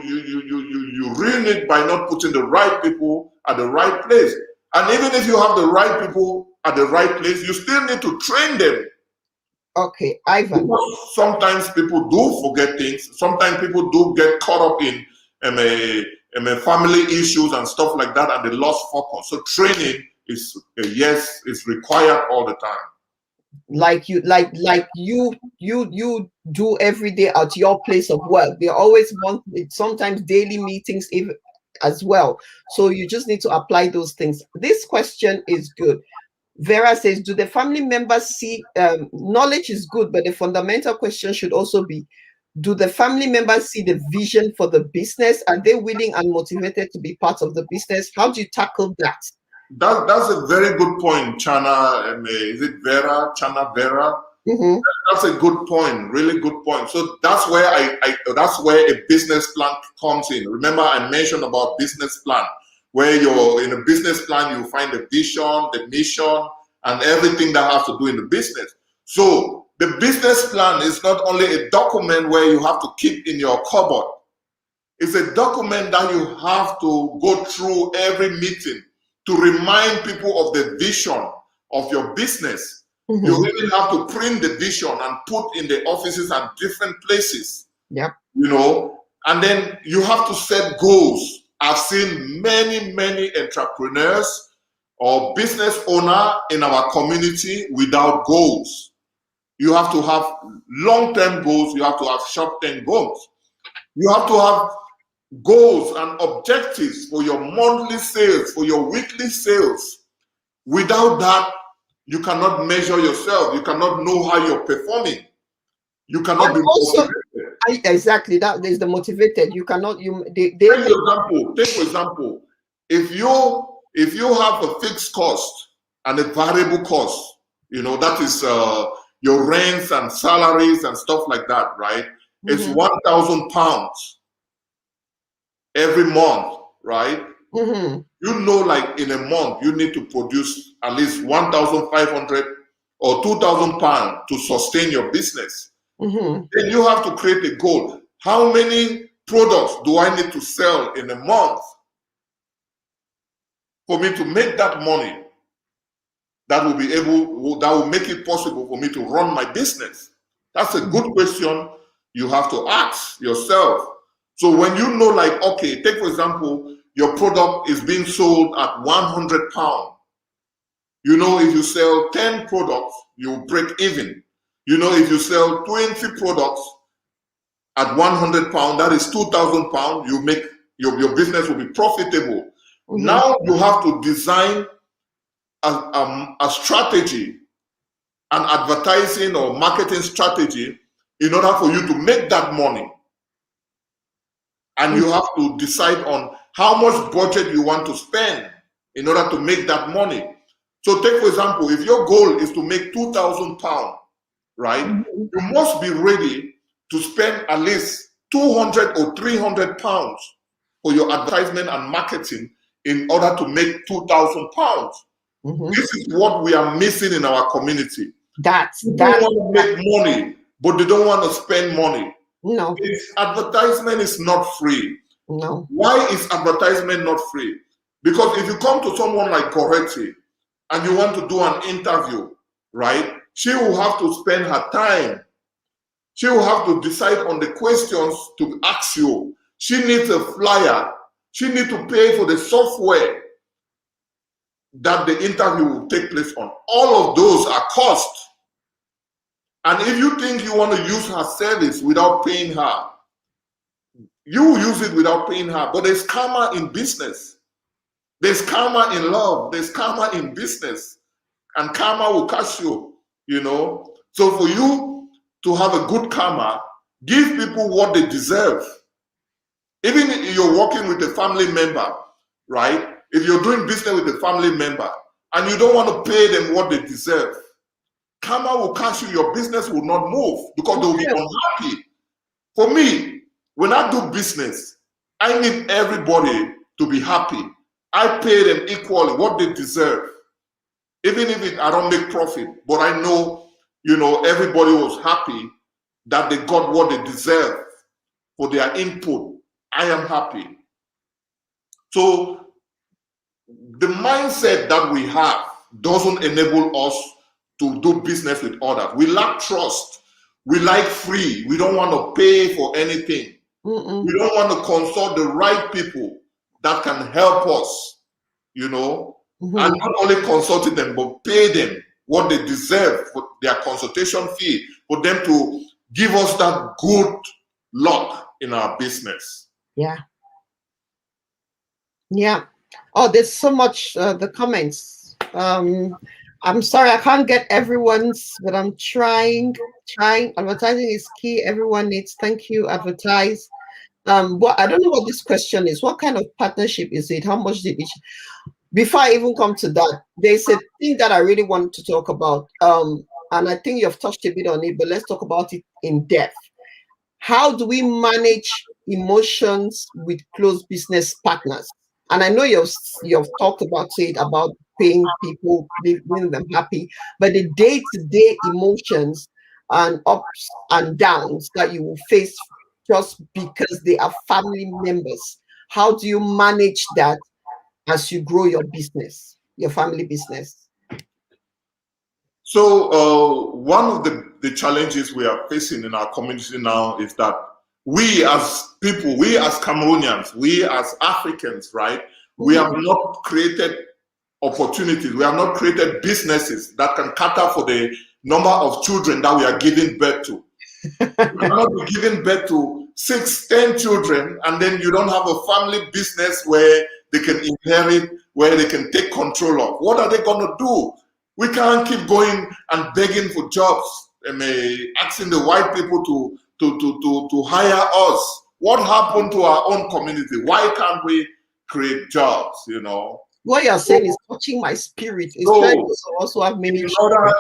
ruin it by not putting the right people at the right place. And even if you have the right people at the right place, you still need to train them. Okay, Ivan. Because sometimes people do forget things. Sometimes people do get caught up in family issues and stuff like that, and they lost focus. So training is it's required all the time. Like you do every day at your place of work. They always want sometimes daily meetings even as well. So you just need to apply those things. This question is good. Vera says, do the family members see knowledge is good, but the fundamental question should also be, do the family members see the vision for the business? Are they willing and motivated to be part of the business? How do you tackle that? That's a very good point, Chana. Is it Vera? Chana Vera? Mm-hmm. That's a good point, really good point. So that's where that's where a business plan comes in. Remember, I mentioned about business plan, where you're in a business plan, you find the vision, the mission, and everything that has to do in the business. So the business plan is not only a document where you have to keep in your cupboard. It's a document that you have to go through every meeting to remind people of the vision of your business. Mm-hmm. You even have to print the vision and put in the offices and different places. Yep. You know, and then you have to set goals. I've seen many entrepreneurs or business owner in our community without goals. You have to have long-term goals. You have to have short-term goals. You have to have goals and objectives for your monthly sales, for your weekly sales. Without that, you cannot measure yourself. You cannot know how you're performing. You cannot be also motivated. Exactly, that is the motivated. You cannot. Take for example, if you have a fixed cost and a variable cost, you know, that is your rents and salaries and stuff like that, right? Mm-hmm. It's £1,000 every month, right? Mm-hmm. You know, like in a month, you need to produce at least 1,500 or 2,000 pounds to sustain your business. Mm-hmm. Then you have to create a goal. How many products do I need to sell in a month for me to make that money that will make it possible for me to run my business? That's a good question you have to ask yourself. So when you know, like, okay, take for example, your product is being sold at £100. You know, if you sell 10 products, you break even. You know, if you sell 20 products at £100, that is £2,000. You make your business will be profitable. Mm-hmm. Now you have to design a strategy, an advertising or marketing strategy in order for you to make that money. And you have to decide on how much budget you want to spend in order to make that money. So take, for example, if your goal is to make £2,000, right? Mm-hmm. You must be ready to spend at least £200 or £300 for your advertisement and marketing in order to make £2,000. Mm-hmm. This is what we are missing in our community. They want to make money, but they don't want to spend money. No. Advertisement is not free. No. Why is advertisement not free? Because if you come to someone like Goretti and you want to do an interview, right? She will have to spend her time. She will have to decide on the questions to ask you. She needs a flyer. She needs to pay for the software that the interview will take place on. All of those are cost. And if you think you want to use her service without paying her, you will use it without paying her. But there's karma in business. There's karma in love. There's karma in business. And karma will catch you, you know. So for you to have a good karma, give people what they deserve. Even if you're working with a family member, right? If you're doing business with a family member and you don't want to pay them what they deserve, karma will catch you. Your business will not move because they'll be unhappy. For me, when I do business, I need everybody to be happy. I pay them equally what they deserve. Even if I don't make profit, but I know, you know, everybody was happy that they got what they deserve for their input. I am happy. So the mindset that we have doesn't enable us to do business with others. We lack trust. We like free. We don't want to pay for anything. We don't want to consult the right people that can help us, you know. And not only consulting them, but pay them what they deserve for their consultation fee, for them to give us that good luck in our business. Yeah. Yeah. Oh, there's so much, the comments. I'm sorry, I can't get everyone's, but I'm trying. Advertising is key. Everyone needs, thank you, advertise. What, I don't know what this question is. What kind of partnership is it? How much did each? Before I even come to that, there's a thing that I really want to talk about. And I think you've touched a bit on it, but let's talk about it in depth. How do we manage emotions with close business partners? And I know you've talked about it, about paying people, making them happy, but the day-to-day emotions and ups and downs that you will face just because they are family members, how do you manage that as you grow your business, your family business? So one of the challenges we are facing in our community now is that we as people, we as Cameroonians, we as Africans, right? We have not created opportunities. We have not created businesses that can cater for the number of children that we are giving birth to. You cannot be giving birth to 6, 10 children, and then you don't have a family business where they can inherit, where they can take control of. What are they going to do? We can't keep going and begging for jobs and asking the white people to hire us. What happened to our own community? Why can't we create jobs, you know? What you're saying is touching my spirit. It's trying to also have many in order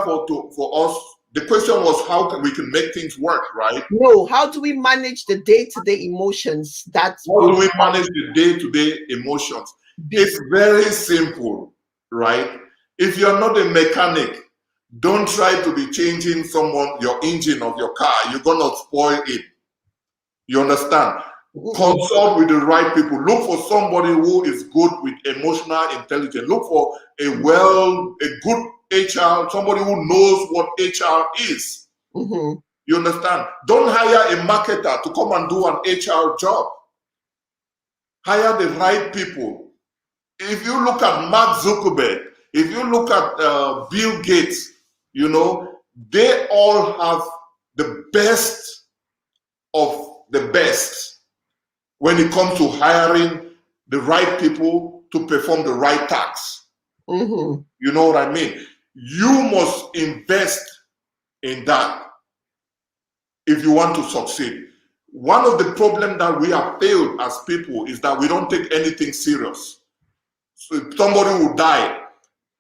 for us, the question was how we can make things work, right? No, how do we manage the day-to-day emotions? How do we manage the day-to-day emotions? It's very simple, right? If you're not a mechanic, don't try to be changing your engine of your car. You're gonna spoil it. You understand? Consult with the right people. Look for somebody who is good with emotional intelligence. Look for a good HR, somebody who knows what HR is. You understand? Don't hire a marketer to come and do an HR job. Hire the right people. If you look at Mark Zuckerberg, if you look at Bill Gates, you know, they all have the best of the best when it comes to hiring the right people to perform the right tasks. You know what I mean? You must invest in that if you want to succeed. One of the problems that we have failed as people is that we don't take anything serious. So if somebody will die,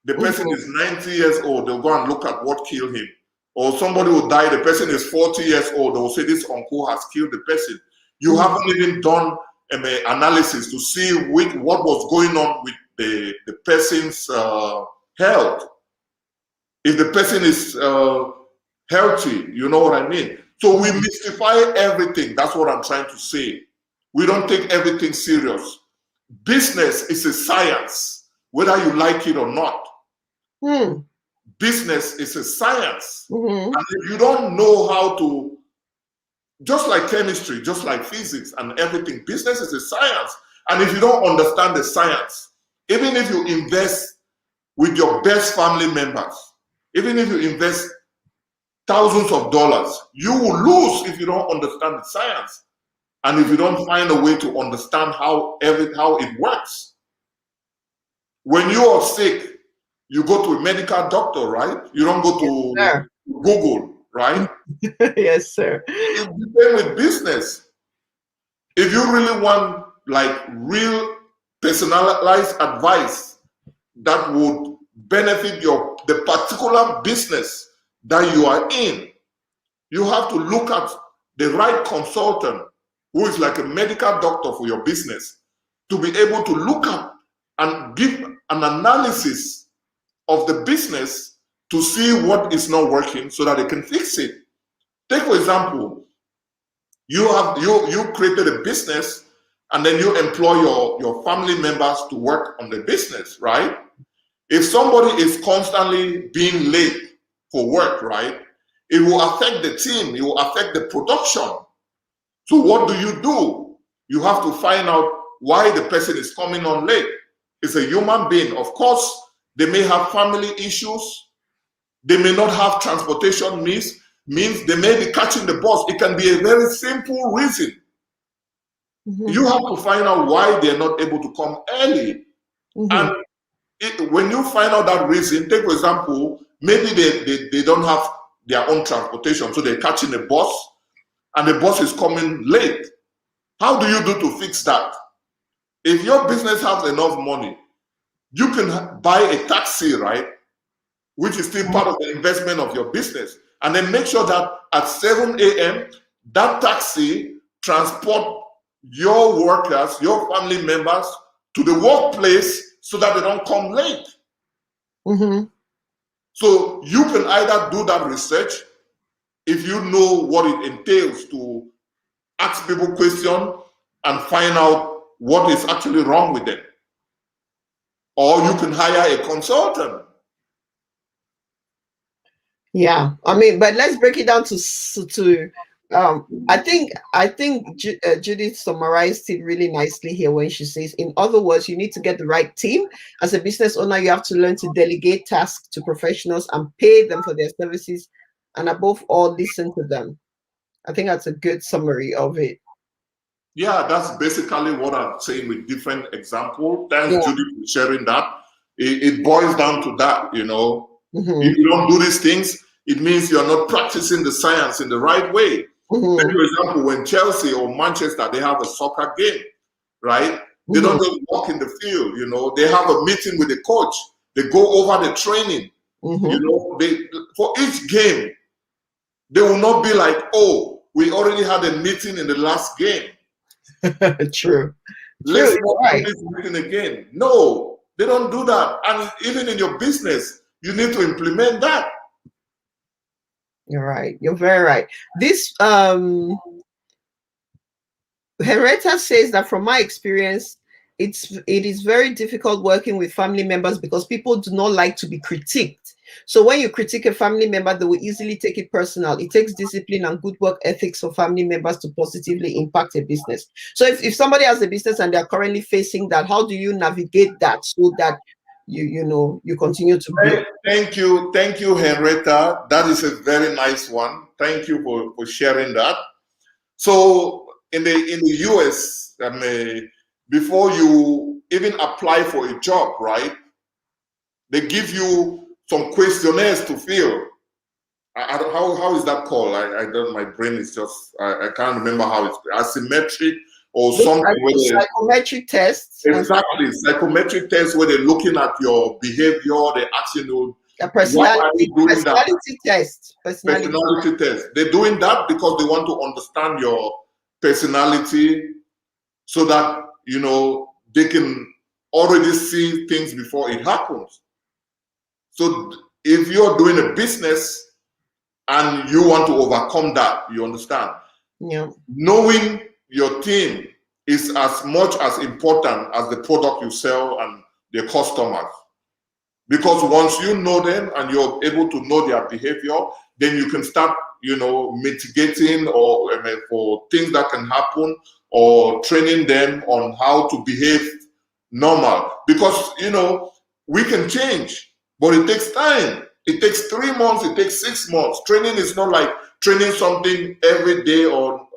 the person is 90 years old, they'll go and look at what killed him. Or somebody will die, the person is 40 years old, they will say this uncle has killed the person. You haven't even done an analysis to see what was going on with the person's health. If the person is healthy, you know what I mean? So we mystify everything. That's what I'm trying to say. We don't take everything serious. Business is a science, whether you like it or not. business is a science. Mm-hmm. And if you don't know how to, just like chemistry, just like physics and everything, business is a science. And if you don't understand the science, even if you invest with your best family members, even if you invest thousands of dollars, you will lose if you don't understand the science. And if you don't find a way to understand how it works. When you are sick, you go to a medical doctor, right? You don't go to Yes, Google, right? yes, sir. It's the same with business. If you really want like real personalized advice that would benefit the particular business that you are in, you have to look at the right consultant who is like a medical doctor for your business to be able to look at and give an analysis of the business to see what is not working so that they can fix it. Take for example, you created a business and then you employ your family members to work on the business, right? If somebody is constantly being late for work, right, it will affect the team, it will affect the production. So what do? You have to find out why the person is coming on late. It's a human being. Of course, they may have family issues. They may not have transportation means they may be catching the bus. It can be a very simple reason. Mm-hmm. You have to find out why they're not able to come early. Mm-hmm. And when you find out that reason, take for example, maybe they don't have their own transportation, so they're catching a bus and the bus is coming late. How do you do to fix that? If your business has enough money, you can buy a taxi, right? Which is still part of the investment of your business. And then make sure that at 7 a.m., that taxi transport your workers, your family members to the workplace so that they don't come late. Mm-hmm. So you can either do that research if you know what it entails to ask people questions and find out what is actually wrong with them. Or you can hire a consultant. Yeah, I mean, but let's break it down to I think Judith summarized it really nicely here when she says, in other words, you need to get the right team. As a business owner, you have to learn to delegate tasks to professionals and pay them for their services, and above all, listen to them. I think that's a good summary of it. Yeah, that's basically what I'm saying with different examples. Thanks, Judith, for sharing that. It boils down to that, you know. Mm-hmm. If you don't do these things, it means you're not practicing the science in the right way. Mm-hmm. Take, for example, when Chelsea or Manchester, they have a soccer game, right? They don't just walk in the field, you know. They have a meeting with the coach. They go over the training. You know, for each game, they will not be like, oh, we already had a meeting in the last game. True. Let's not do this meeting again. No, they don't do that. And even in your business, you need to implement that. You're right. You're very right. This Henrietta says that from my experience, it is very difficult working with family members because people do not like to be critiqued. So when you critique a family member, they will easily take it personal. It takes discipline and good work ethics for family members to positively impact a business. So if somebody has a business and they're currently facing that, how do you navigate that so that you continue to build? Thank you, Henrietta. That is a very nice one. Thank you for sharing that. So in the US, before you even apply for a job, right? They give you some questionnaires to fill. How is that called? I don't. My brain is just. I can't remember how it's asymmetric or something. Psychometric tests. Exactly, psychometric tests where they're looking at your behavior. They're asking you. A personality test. Personality test. They're doing that because they want to understand your personality, so that they can already see things before it happens. So if you're doing a business and you want to overcome that, you understand? Yeah. Knowing your team is as much as important as the product you sell and the customers. Because once you know them and you're able to know their behavior, then you can start, mitigating or for things that can happen, or training them on how to behave normal. Because, we can change, but it takes time. It takes 3 months, it takes 6 months. Training is not like training something every day or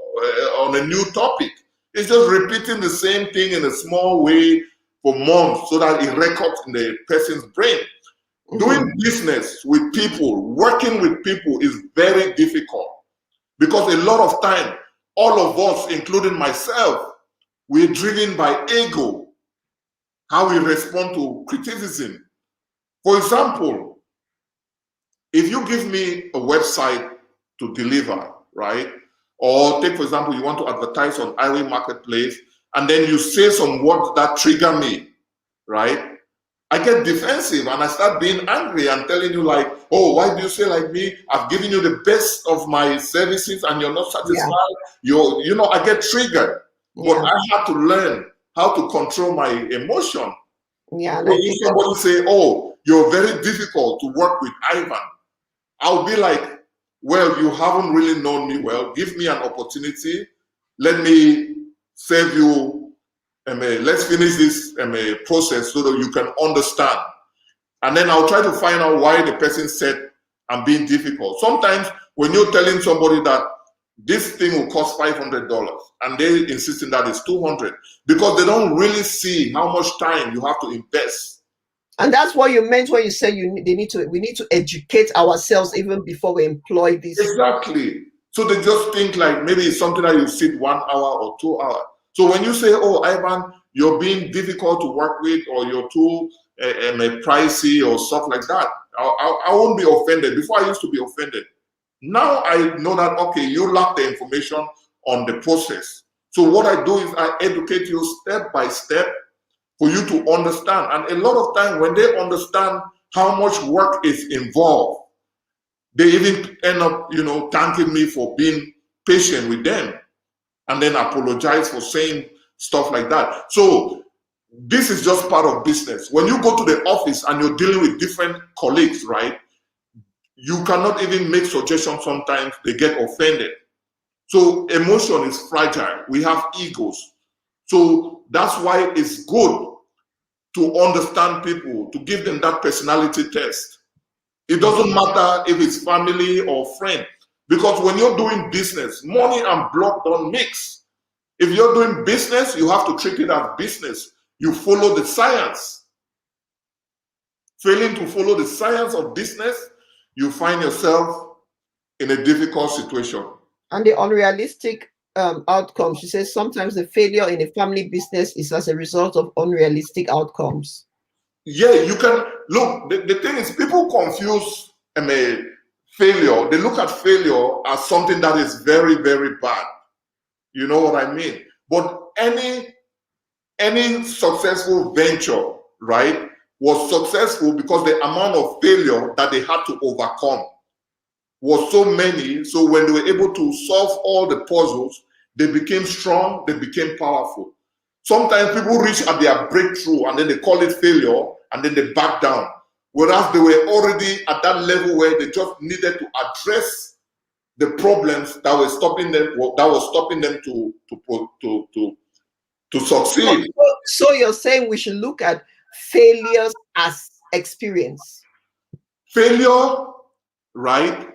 on a new topic. It's just repeating the same thing in a small way for months so that it records in the person's brain. Doing business with people, working with people is very difficult because a lot of time, all of us, including myself, we're driven by ego, how we respond to criticism. For example, if you give me a website to deliver, right? Or take, for example, you want to advertise on Iwing Marketplace, and then you say some words that trigger me, right? I get defensive and I start being angry and telling you like, oh, why do you say like me? I've given you the best of my services and you're not satisfied. Yeah. I get triggered. Yeah. But I have to learn how to control my emotion. Yeah. So if somebody say, oh, you're very difficult to work with, Ivan, I'll be like, well, you haven't really known me well. Give me an opportunity. Let me save you. Let's finish this process so that you can understand. And then I'll try to find out why the person said I'm being difficult. Sometimes when you're telling somebody that this thing will cost $500 and they insisting that it's $200 because they don't really see how much time you have to invest. And that's what you meant when you said we need to educate ourselves even before we employ this. Exactly. So they just think like maybe it's something that you sit 1 hour or 2 hours. So when you say, oh, Ivan, you're being difficult to work with, or you're too pricey or stuff like that, I won't be offended. Before I used to be offended. Now I know that, okay, you lack the information on the process. So what I do is I educate you step by step for you to understand. And a lot of time when they understand how much work is involved, they even end up, thanking me for being patient with them, and then apologize for saying stuff like that. So this is just part of business. When you go to the office and you're dealing with different colleagues, right? You cannot even make suggestions sometimes. They get offended. So emotion is fragile. We have egos. So that's why it's good to understand people, to give them that personality test. It doesn't matter if it's family or friend, because when you're doing business, money and blood don't mix. If you're doing business, you have to treat it as business. You follow the science. Failing to follow the science of business, you find yourself in a difficult situation. And the unrealistic outcome, she says sometimes the failure in a family business is as a result of unrealistic outcomes. Yeah, you can look. The thing is, people confuse failure. They look at failure as something that is very, very bad. You know what I mean? But any successful venture, right, was successful because the amount of failure that they had to overcome was so many. So when they were able to solve all the puzzles, they became strong, they became powerful. Sometimes people reach at their breakthrough and then they call it failure and then they back down. Whereas they were already at that level where they just needed to address the problems that were stopping them, to succeed. So you're saying we should look at failures as experience. Failure, right,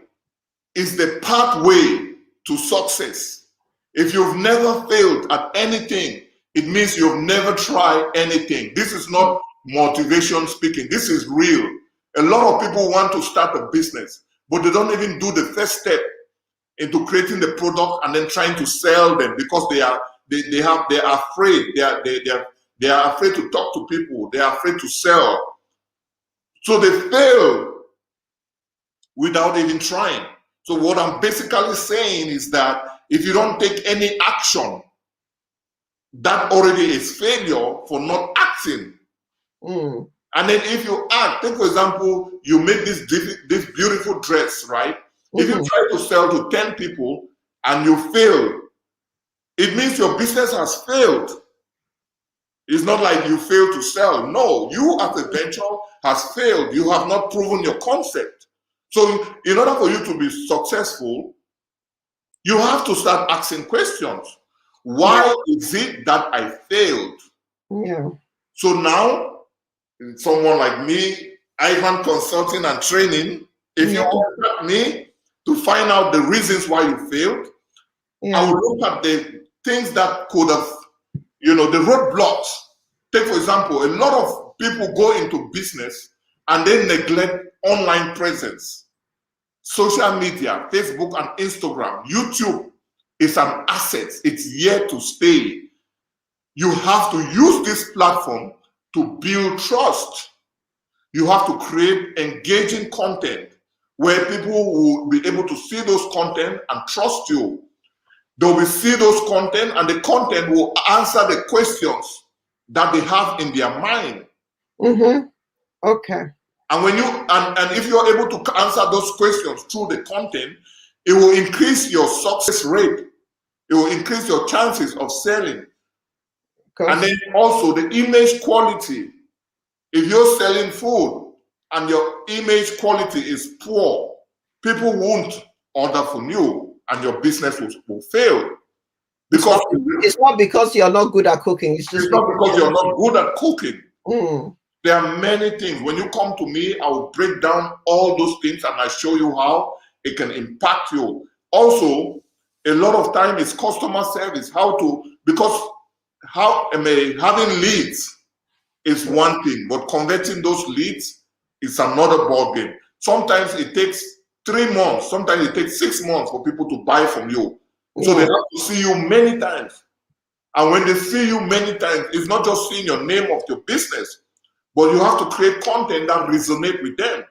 is the pathway to success. If you've never failed at anything, it means you've never tried anything. This is not motivation speaking. This is real. A lot of people want to start a business, but they don't even do the first step into creating the product and then trying to sell them because they are afraid. They are afraid to talk to people. They are afraid to sell. So they fail without even trying. So what I'm basically saying is that if you don't take any action, that already is failure for not acting. Mm. And then if you act, take for example, you make this beautiful dress, right? If you try to sell to 10 people and you fail, it means your business has failed. It's not like you failed to sell. No, you as a venture has failed. You have not proven your concept. So in order for you to be successful, you have to start asking questions. Why is it that I failed? Yeah. So now, someone like me, Ivan Consulting and Training, if you contact me to find out the reasons why you failed, I will look at the things that could have, the roadblocks. Take, for example, a lot of people go into business and they neglect online presence. Social media, Facebook and Instagram, YouTube is an asset. It's here to stay. You have to use this platform to build trust. You have to create engaging content where people will be able to see those content and trust you. They will see those content and the content will answer the questions that they have in their mind. Okay. And when and if you are able to answer those questions through the content, it will increase your success rate. It will increase your chances of selling. And then also the image quality. If you're selling food and your image quality is poor, people won't order from you and your business will fail. Because it's not because you're not good at cooking. It's not because you're not good at cooking. There are many things. When you come to me, I will break down all those things and I show you how it can impact you. Also, a lot of time is customer service. Having leads is one thing, but converting those leads is another ballgame. Sometimes it takes 3 months, sometimes it takes 6 months for people to buy from you. So they have to see you many times. And when they see you many times, it's not just seeing your name of your business, but you have to create content that resonate with them.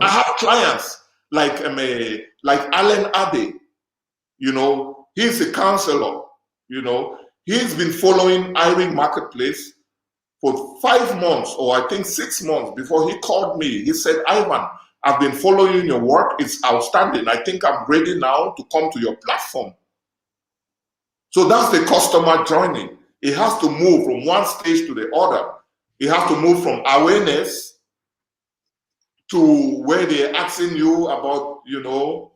I have clients like Alan Ade, he's a counselor, he's been following Iwing Marketplace for 5 months or I think 6 months before he called me. He said, Ivan, I've been following your work. It's outstanding. I think I'm ready now to come to your platform. So that's the customer journey. It has to move from one stage to the other. It has to move from awareness to where they're asking you about, your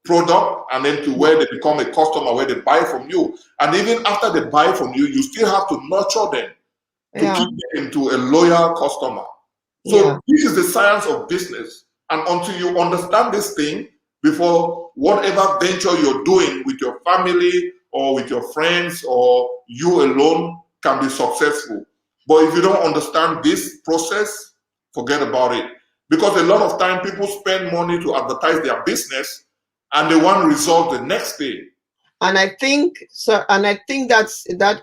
product, and then to where they become a customer, where they buy from you. And even after they buy from you, you still have to nurture them to keep them into a loyal customer. So this is the science of business. And until you understand this thing, before whatever venture you're doing with your family or with your friends or you alone can be successful. But if you don't understand this process, forget about it. Because a lot of time people spend money to advertise their business and they want results the next day. And I think that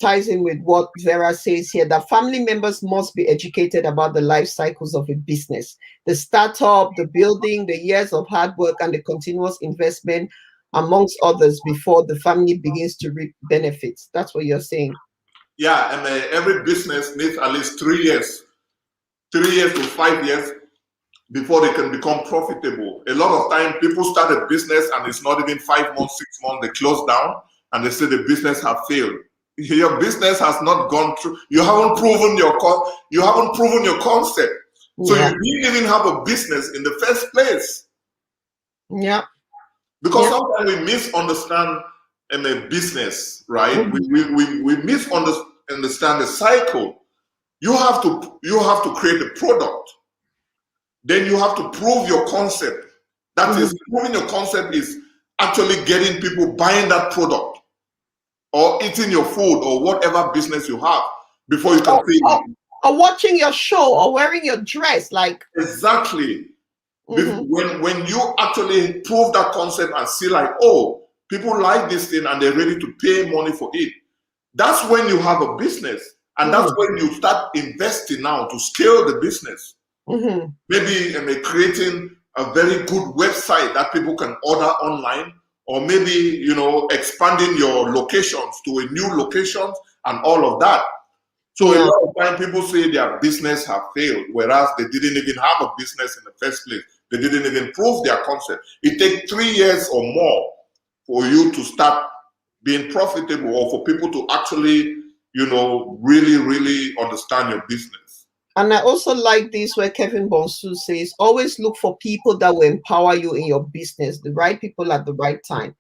ties in with what Vera says here, that family members must be educated about the life cycles of a business, the startup, the building, the years of hard work, and the continuous investment, amongst others, before the family begins to reap benefits. That's what you're saying. Yeah, and every business needs at least 3 years, 3 years to 5 years before they can become profitable. A lot of time people start a business and it's not even 5 months, 6 months, they close down and they say the business has failed. Your business has not gone through, you haven't proven your concept. So you didn't even have a business in the first place. Yeah. Because sometimes we misunderstand in a business, right? We misunderstand the cycle. You have to create a product. Then you have to prove your concept. That is, proving your concept is actually getting people buying that product or eating your food or whatever business you have before you can pay. Or watching your show or wearing your dress. Exactly. When you actually prove that concept and see oh, people like this thing and they're ready to pay money for it, that's when you have a business. And that's when you start investing now to scale the business. Maybe creating a very good website that people can order online, or maybe expanding your locations to a new location and all of that. So a lot of time people say their business have failed, whereas they didn't even have a business in the first place. They didn't even prove their concept. It takes 3 years or more for you to start being profitable, or for people to actually, really, really understand your business. And I also like this where Kevin Bonsu says, always look for people that will empower you in your business, the right people at the right time.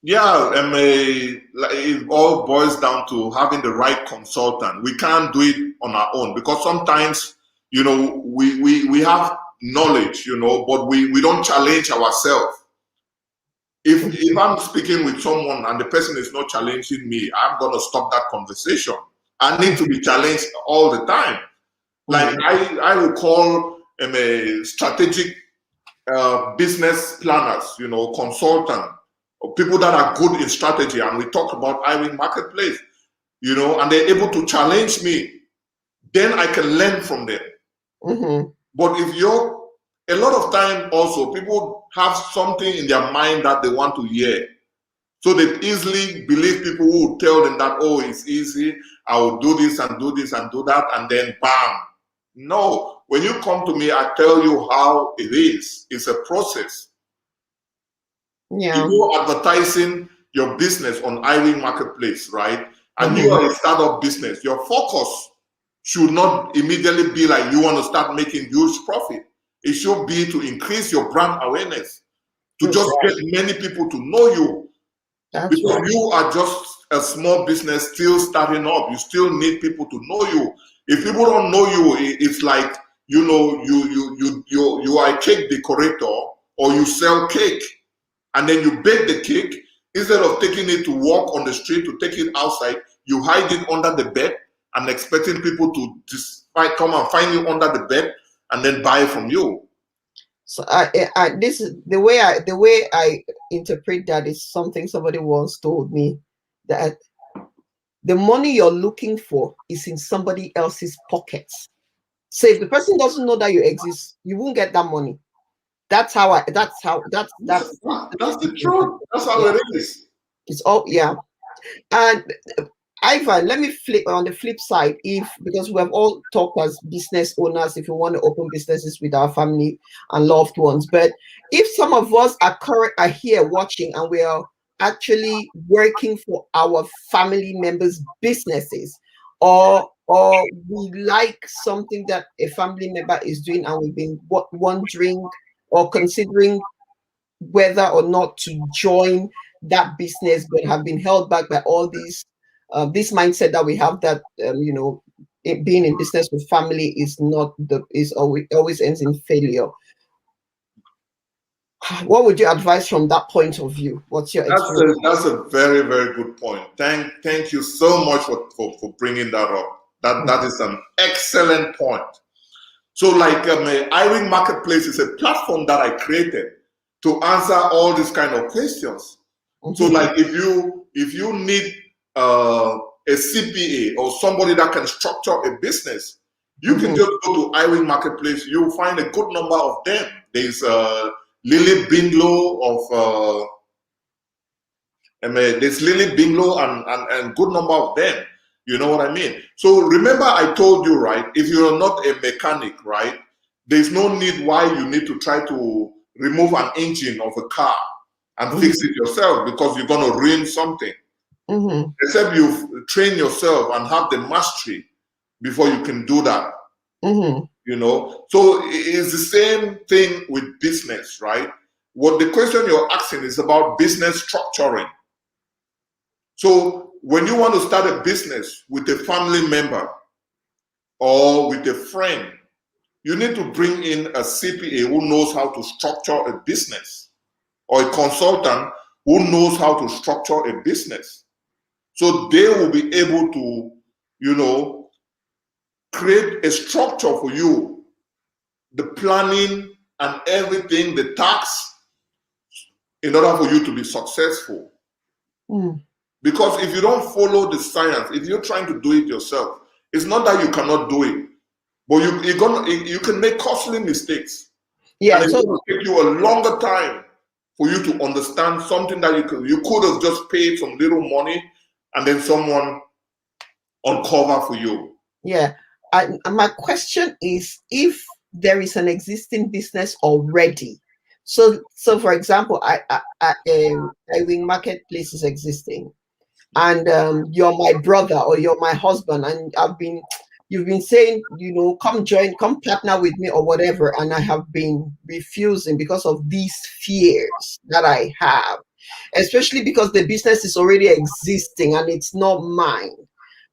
Yeah, it all boils down to having the right consultant. We can't do it on our own, because sometimes, we have knowledge, but we don't challenge ourselves. If I'm speaking with someone and the person is not challenging me, I'm gonna stop that conversation. I need to be challenged all the time. Like I will call a strategic business planners, consultant, or people that are good in strategy, and we talk about Iwing Marketplace, and they're able to challenge me. Then I can learn from them. But if a lot of time also people have something in their mind that they want to hear. So they easily believe people who tell them that, oh, it's easy, I will do this and do this and do that, and then bam. No, when you come to me, I tell you how it is. It's a process. Yeah. If you're advertising your business on Iwing Marketplace, right? And you are a startup business, your focus should not immediately be like you want to start making huge profit. It should be to increase your brand awareness, to just get many people to know you. That's because right. you are just a small business still starting up. You still need people to know you. If people don't know you, it's like, you are a cake decorator, or you sell cake, and then you bake the cake. Instead of taking it to walk on the street, to take it outside, you hide it under the bed and expecting people to just come and find you under the bed and then buy from you. So this is the way I interpret that is something somebody once told me, that the money you're looking for is in somebody else's pockets. So if the person doesn't know that you exist, you won't get that money. That's the truth. That's how it is. It's all, yeah. And Ivan, let me flip on the flip side. Because we have all talked as business owners, if you want to open businesses with our family and loved ones, but if some of us are here watching and we are actually working for our family members' businesses, or we like something that a family member is doing, and we've been wondering or considering whether or not to join that business, but have been held back by all these this mindset that we have, that being in business with family is always ends in failure. What would you advise from that point of view? What's your experience? That's a very, very good point. Thank you so much for bringing that up. That is an excellent point. So, like, Iwing Marketplace is a platform that I created to answer all these kind of questions. So, like, if you need a CPA or somebody that can structure a business, you can just go to Iwing Marketplace. You'll find a good number of them. There's Lily Binglow there's Lily Binglow and good number of them. You know what I mean? So remember, I told you, right? If you're not a mechanic, right, there's no need why you need to try to remove an engine of a car and fix it yourself, because you're going to ruin something. Except you train yourself and have the mastery before you can do that. So it's the same thing with business, right? What the question you're asking is about business structuring. So when you want to start a business with a family member or with a friend, you need to bring in a CPA who knows how to structure a business, or a consultant who knows how to structure a business. So they will be able to, create a structure for you, the planning and everything, the tax, in order for you to be successful. Because if you don't follow the science, if you're trying to do it yourself, it's not that you cannot do it, but you can make costly mistakes. Yeah, and it's going to take you a longer time for you to understand something that you could have just paid some little money and then someone uncover for you. Yeah. My question is, if there is an existing business already So for example, Iwing Marketplace is existing, and you're my brother or you're my husband, and you've been saying, come join, come partner with me or whatever, and I have been refusing because of these fears that I have, especially because the business is already existing and it's not mine.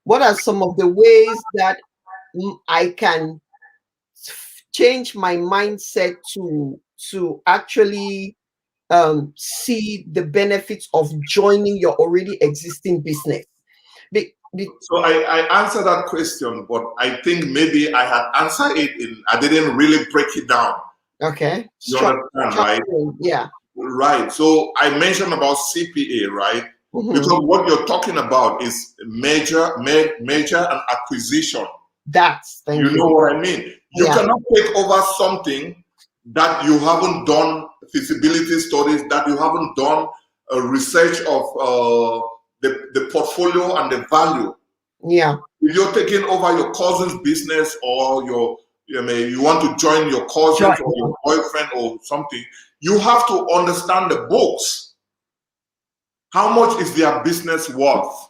What are some of the ways that I can change my mindset to actually see the benefits of joining your already existing business? So I answered that question, but I think maybe I had answered it I didn't really break it down. Okay. You understand, right? Yeah. Right. So I mentioned about CPA, right? Mm-hmm. Because what you're talking about is merger and acquisition. Thank you. You know what I mean? You Yeah. cannot take over something that you haven't done feasibility studies, that you haven't done research of the portfolio and the value. Yeah. If you're taking over your cousin's business, or you want to join your cousin or your boyfriend or something, you have to understand the books. How much is their business worth?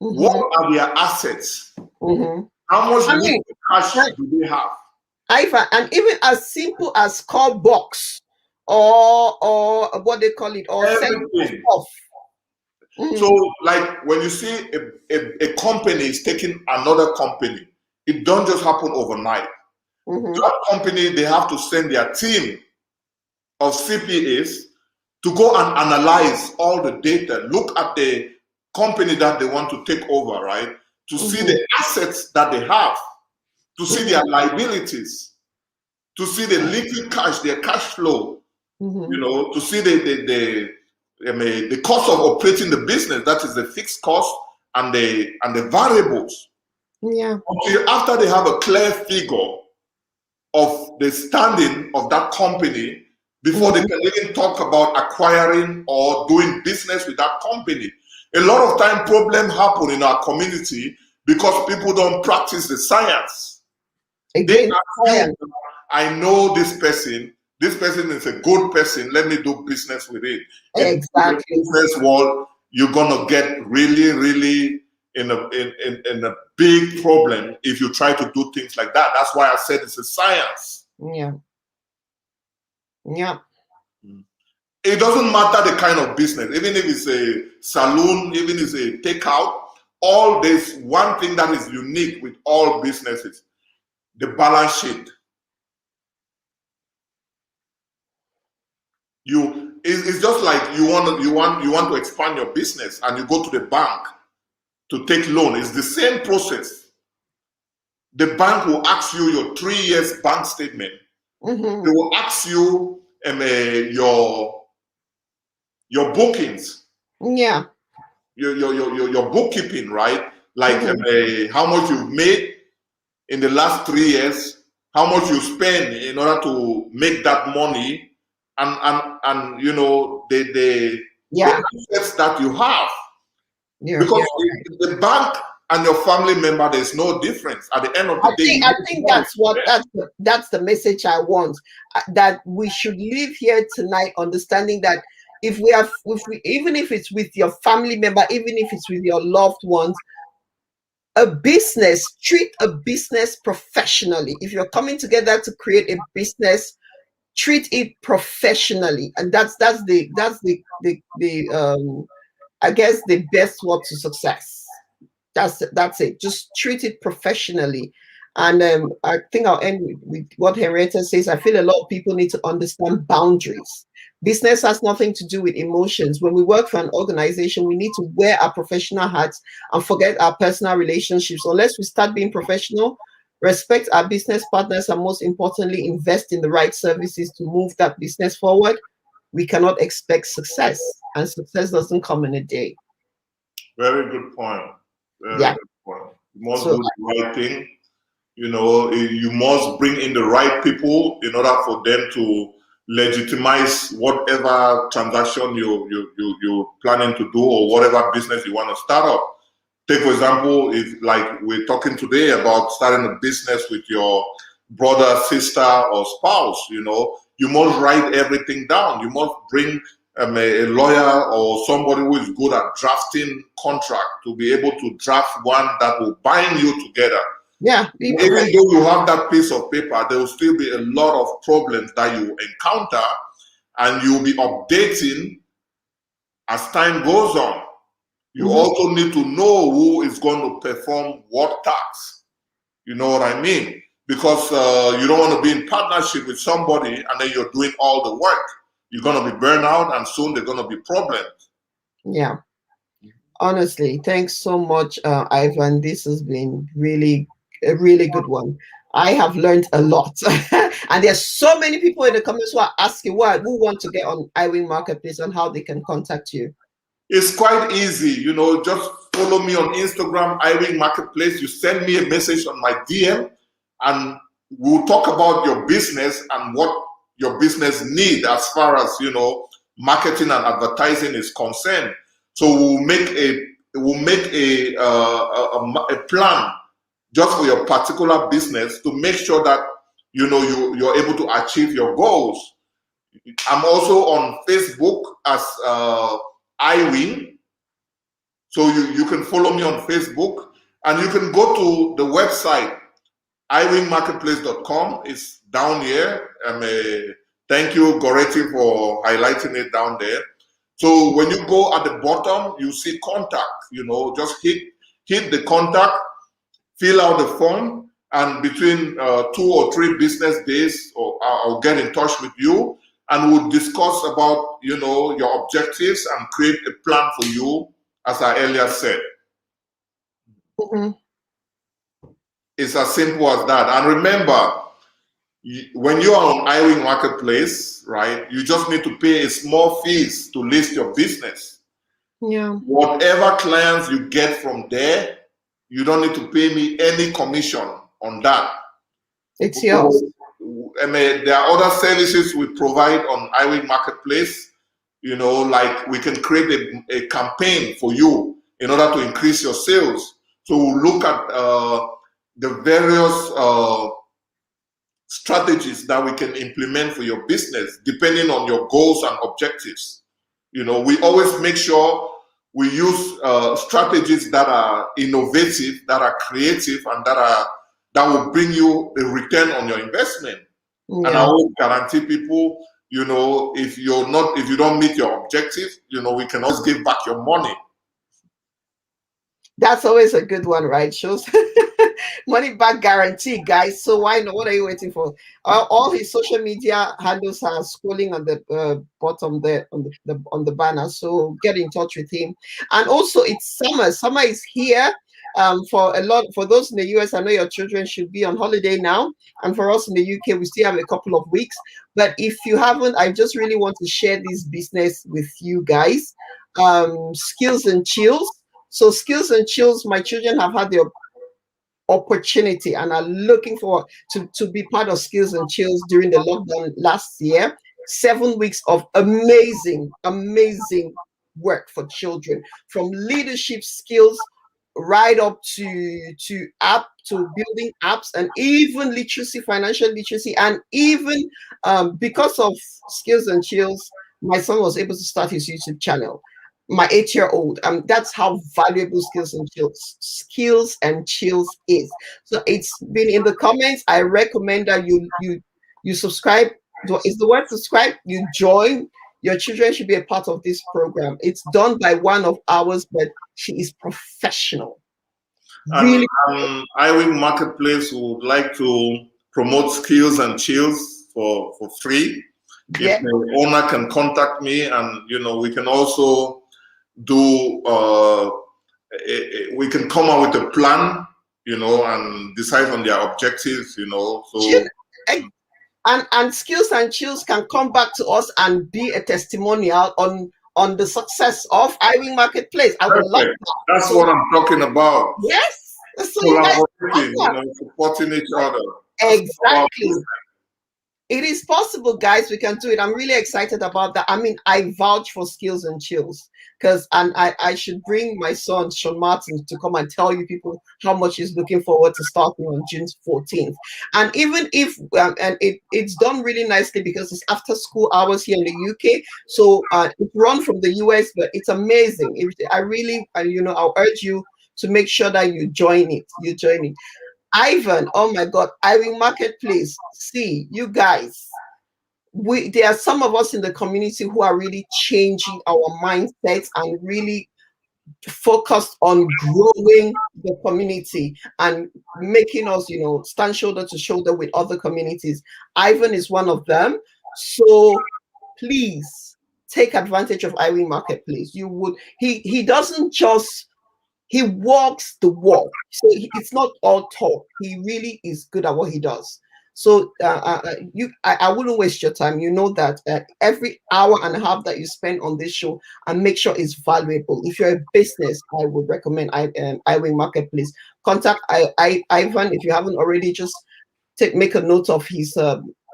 Mm-hmm. What are their assets? Mm-hmm. How much cash do they have? And even as simple as call box or what they call it, or everything. Mm-hmm. So, like when you see a company is taking another company, it don't just happen overnight. Mm-hmm. That company, they have to send their team of CPAs to go and analyze all the data, look at the company that they want to take over, right? To see the assets that they have, to see their liabilities, to see the liquid cash, their cash flow, to see the cost of operating the business, that is the fixed cost and the variables. Yeah. Until after they have a clear figure of the standing of that company before they can even talk about acquiring or doing business with that company. A lot of time problems happen in our community because people don't practice the science. Again, I know this person is a good person, let me do business with it. Exactly. In the business world, you're gonna get really, really in a big problem if you try to do things like that. That's why I said it's a science. Yeah. Yeah. It doesn't matter the kind of business, even if it's a saloon, even if it's a takeout, all this one thing that is unique with all businesses, the balance sheet. It's just like you want to expand your business and you go to the bank to take loan. It's the same process. The bank will ask you your 3 years bank statement. Mm-hmm. They will ask you your bookings. Yeah. Your bookkeeping, right? Like how much you've made in the last 3 years, how much you spend in order to make that money, and the assets that you have. Because the bank and your family member, there's no difference. At the end of the day, I think that's the message I want. That we should leave here tonight understanding that even if it's with your family member, even if it's with your loved ones, treat a business professionally. If you're coming together to create a business, treat it professionally, and that's the I guess the best word to success. That's it. Just treat it professionally. And I think I'll end with what Henrietta says. I feel a lot of people need to understand boundaries. Business has nothing to do with emotions. When we work for an organization, we need to wear our professional hats and forget our personal relationships. Unless we start being professional, respect our business partners, and most importantly, invest in the right services to move that business forward, we cannot expect success. And success doesn't come in a day. Very good point. Very good point. You must do the right thing. You must bring in the right people in order for them to legitimize whatever transaction you're planning to do, or whatever business you want to start up. Take, for example, if like we're talking today about starting a business with your brother, sister, or spouse, you you must write everything down. You must bring a lawyer or somebody who is good at drafting contract to be able to draft one that will bind you together. Yeah. Even though you have that piece of paper, there will still be a lot of problems that you encounter, and you'll be updating as time goes on. You also need to know who is going to perform what tax. You know what I mean? Because you don't want to be in partnership with somebody and then you're doing all the work. You're going to be burned out, and soon there's going to be problems. Yeah. Honestly, thanks so much, Ivan. This has been a really good one. I have learned a lot. And there's so many people in the comments who are asking who want to get on Iwing Marketplace and how they can contact you. It's quite easy, just follow me on Instagram, Iwing Marketplace. You send me a message on my DM, and we'll talk about your business and what your business need as far as, marketing and advertising is concerned. So we'll make a plan just for your particular business to make sure that, you're able to achieve your goals. I'm also on Facebook as Iwing. So you can follow me on Facebook, and you can go to the website, iwingmarketplace.com. It's down here. Thank you, Goretti, for highlighting it down there. So when you go at the bottom, you see contact. Just hit the contact, fill out the form, and between 2 or 3 business days, I'll get in touch with you, and we'll discuss about your objectives and create a plan for you, as I earlier said. It's as simple as that. And remember, when you are on Iwing Marketplace, right, you just need to pay a small fees to list your business. Yeah. Whatever clients you get from there, you don't need to pay me any commission on that. It's yours. There are other services we provide on Iwing Marketplace, like we can create a campaign for you in order to increase your sales. So we'll look at the various strategies that we can implement for your business, depending on your goals and objectives. We always make sure we use strategies that are innovative, that are creative, and that will bring you a return on your investment. Yeah. And I will guarantee people, if you don't meet your objective, we can always give back your money. That's always a good one, right? Shows money back guarantee, guys. So why not? What are you waiting for? All his social media handles are scrolling on the bottom there on the banner. So get in touch with him. And also, it's summer. Summer is here. For those in the US, I know your children should be on holiday now. And for us in the UK, we still have a couple of weeks. But if you haven't, I just really want to share this business with you guys. Skills and Chills. So Skills and Chills, my children have had the opportunity and are looking forward to be part of Skills and Chills during the lockdown last year. 7 weeks of amazing work for children, from leadership skills right up to building apps, and even literacy, financial literacy, and even because of Skills and Chills, my son was able to start his YouTube channel. My 8-year-old. That's how valuable Skills and Chills is. So it's been in the comments. I recommend that you subscribe. Is the word subscribe? You join. Your children should be a part of this program. It's done by one of ours, but she is professional. Really. Iwing Marketplace would like to promote Skills and Chills for free. Yeah. If the owner can contact me, and we can also do we can come up with a plan, and decide on their objectives, so and Skills and Chills can come back to us and be a testimonial on the success of Iwing Marketplace. I would love that. That's what I'm talking about. Yes. So collaborating, supporting each other. Exactly. It is possible, guys. We can do it. I'm really excited about that. I mean, I vouch for Skills and Chills because, and I should bring my son Sean Martin to come and tell you people how much he's looking forward to starting on June 14th. And even if and it's done really nicely because it's after school hours here in the UK. So it's run from the US, but it's amazing. I really, I'll urge you to make sure that you join it. You join it. Ivan, oh my God, Iwing Marketplace. See, you guys, there are some of us in the community who are really changing our mindsets and really focused on growing the community and making us, stand shoulder to shoulder with other communities. Ivan is one of them. So please take advantage of Iwing Marketplace. He doesn't just he walks the walk. So it's not all talk. He really is good at what he does. So I wouldn't waste your time. You know that every hour and a half that you spend on this show, and make sure it's valuable. If you're a business, I would recommend Iwing Marketplace. Contact Ivan if you haven't already. Just make a note of his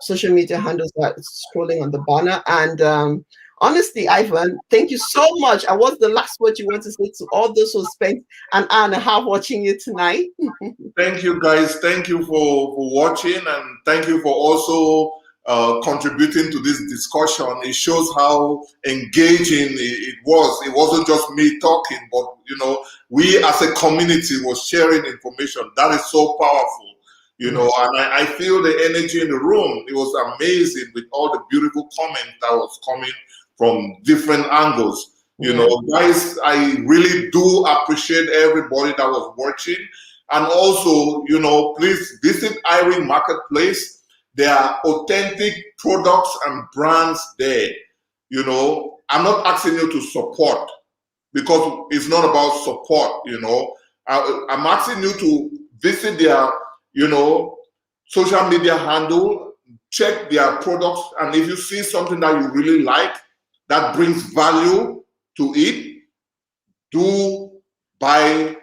social media handles that scrolling on the banner. And honestly, Ivan, thank you so much. And what's the last word you want to say to all those who spent an hour and a half watching you tonight? Thank you, guys. Thank you for watching, and thank you for also contributing to this discussion. It shows how engaging it was. It wasn't just me talking, but we as a community was sharing information. That is so powerful. And I feel the energy in the room. It was amazing with all the beautiful comments that was coming from different angles. Guys, I really do appreciate everybody that was watching. And also, please visit Iwing Marketplace. There are authentic products and brands there. I'm not asking you to support because it's not about support, I'm asking you to visit their, social media handle, check their products, and if you see something that you really like, that brings value to it, do buy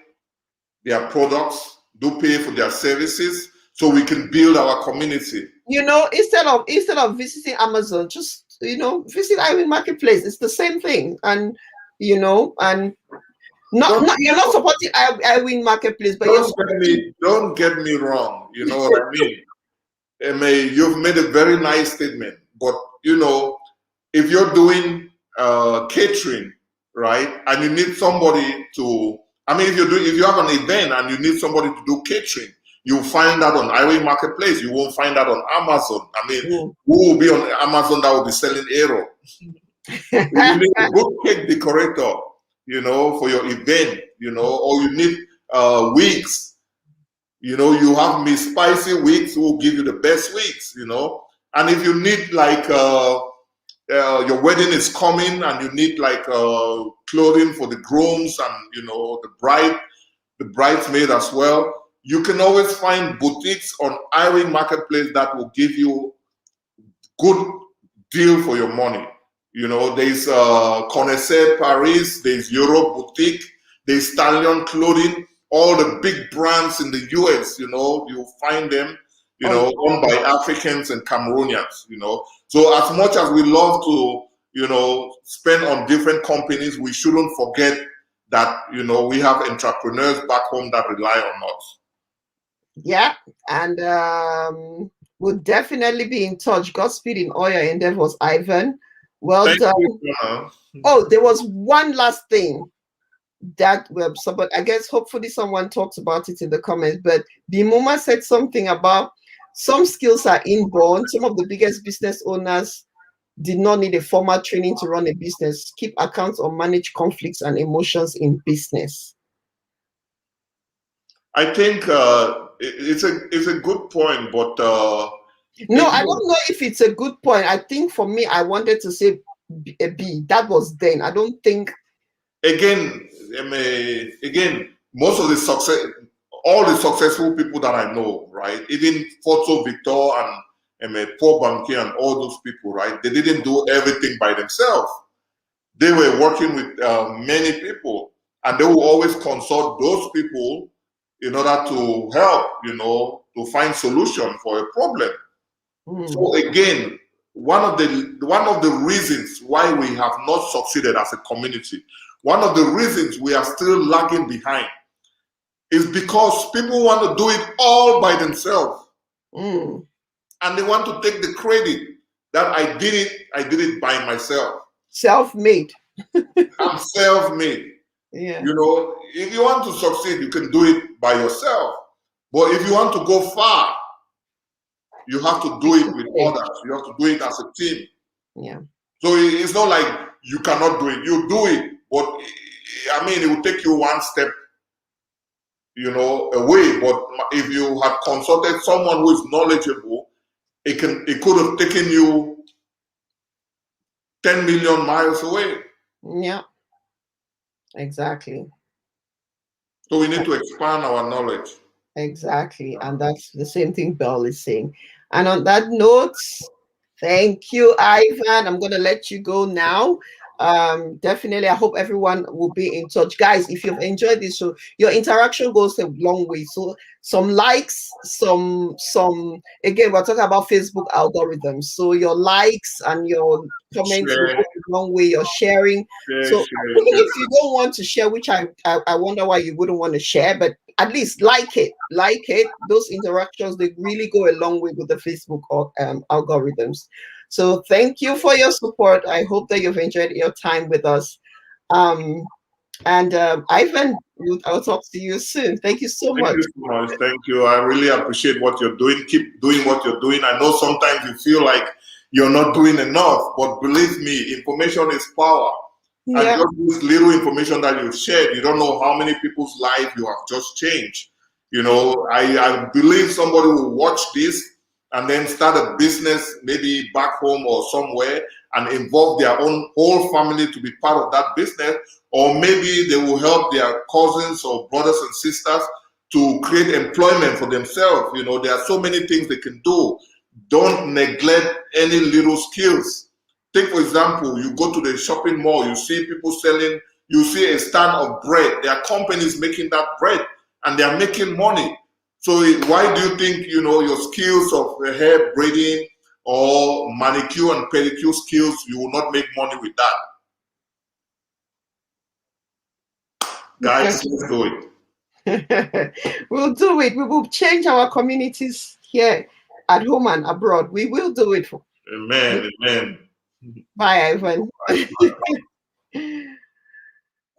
their products, do pay for their services, so we can build our community. Instead of visiting Amazon, just visit Iwing Marketplace. It's the same thing, and and you're not supporting Iwing Marketplace, but don't get me wrong. You know what I mean? You've made a very nice statement, but if you're doing catering, right, and you need somebody to, if you have an event and you need somebody to do catering, you'll find that on Iwing Marketplace. You won't find that on Amazon. Who will be on Amazon that will be selling Aero? You need a good cake decorator, for your event, or you need wigs. You have Miss Spicy wigs who will give you the best wigs, and if you need like your wedding is coming and you need like clothing for the grooms and the bridesmaid as well, you can always find boutiques on Iwing Marketplace that will give you good deal for your money. There's Connaisseur Paris, there's Europe Boutique, there's Stallion Clothing, all the big brands in the US, you'll find them, owned by Africans and Cameroonians, So as much as we love to, spend on different companies, we shouldn't forget that, we have entrepreneurs back home that rely on us. Yeah, and we'll definitely be in touch. Godspeed in all your endeavors, Ivan. Well Thank done. You. Oh, there was one last thing that I guess hopefully someone talks about it in the comments, but Bimuma said something about some skills are inborn. Some of the biggest business owners did not need a formal training to run a business, keep accounts, or manage conflicts and emotions in business. I think it's a good point, but no, I don't know if it's a good point. I think for me, I wanted to say a B. That was then. I don't think. Again, most of all the successful people that I know, right? Even Forto Victor and Paul Banquier and all those people, right? They didn't do everything by themselves. They were working with many people, and they will always consult those people in order to help, to find solution for a problem. So again, one of the reasons why we have not succeeded as a community, one of the reasons we are still lagging behind, is because people want to do it all by themselves, and they want to take the credit that I did it by myself. Self-made. I'm self-made. Yeah. You know, if you want to succeed, you can do it by yourself. But if you want to go far, you have to do it with others. You have to do it as a team. Yeah. So it's not like you cannot do it. You do it, but I mean, it will take you one step, away. But if you had consulted someone who is knowledgeable, it could have taken you 10 million miles away. Yeah. Exactly. So we need to expand our knowledge. Exactly. And that's the same thing Bell is saying. And on that note, thank you, Ivan. I'm going to let you go now. Definitely, I hope everyone will be in touch. Guys, if you've enjoyed this show, your interaction goes a long way. So some likes, again, we're talking about Facebook algorithms. So your likes and your comments will go a long way. Your sharing. So even if you don't want to share, which I wonder why you wouldn't want to share, but at least like it. Those interactions, they really go a long way with the Facebook algorithms. So thank you for your support. I hope that you've enjoyed your time with us. And Ivan, I'll talk to you soon. Thank you so much. Thank you so much. Thank you. I really appreciate what you're doing. Keep doing what you're doing. I know sometimes you feel like you're not doing enough, but believe me, information is power. Yeah. And just this little information that you've shared, you don't know how many people's life you have just changed. I believe somebody will watch this and then start a business maybe back home or somewhere and involve their own whole family to be part of that business, or maybe they will help their cousins or brothers and sisters to create employment for themselves. There are so many things they can do. Don't neglect any little skills. Take, for example, you go to the shopping mall, you see people selling, you see a stand of bread. There are companies making that bread and they are making money. So why do you think, your skills of hair braiding or manicure and pedicure skills, you will not make money with that? Guys, let's do it. We'll do it. We will change our communities here at home and abroad. We will do it. Amen. Amen. Bye, Ivan.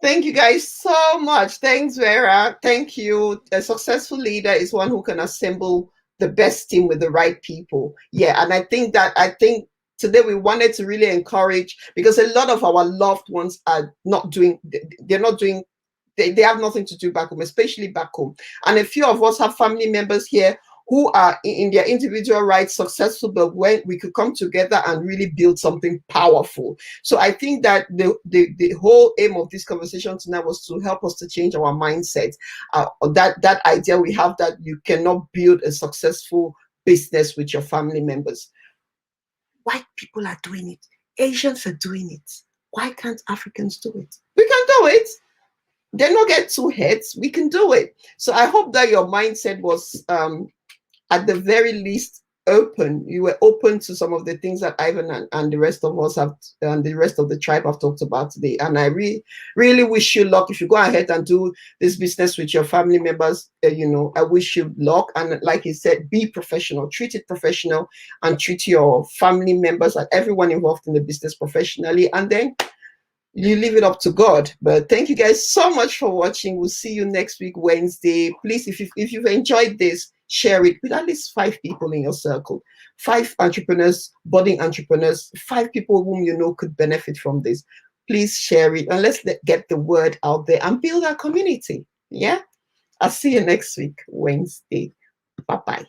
Thank you guys so much. Thanks, Vera. Thank you. A successful leader is one who can assemble the best team with the right people. Yeah, and I think today we wanted to really encourage, because a lot of our loved ones are not doing, they have nothing to do back home, especially back home. And a few of us have family members here who are in their individual rights successful, but when we could come together and really build something powerful. So I think that the whole aim of this conversation tonight was to help us to change our mindset. That idea we have that you cannot build a successful business with your family members. White people are doing it. Asians are doing it. Why can't Africans do it? We can do it. They not get two heads. We can do it. So I hope that your mindset was at the very least open. You were open to some of the things that Ivan and the rest of us have, and the rest of the tribe have talked about today. And I really wish you luck if you go ahead and do this business with your family members. I wish you luck. And like he said, be professional, treat it professional, and treat your family members and everyone involved in the business professionally. And then you leave it up to God. But thank you guys so much for watching. We'll see you next week, Wednesday. Please, if you've enjoyed this, share it with at least 5 people in your circle. 5 entrepreneurs, budding entrepreneurs, 5 people whom you know could benefit from this. Please share it and let's get the word out there and build our community. Yeah? I'll see you next week, Wednesday. Bye-bye.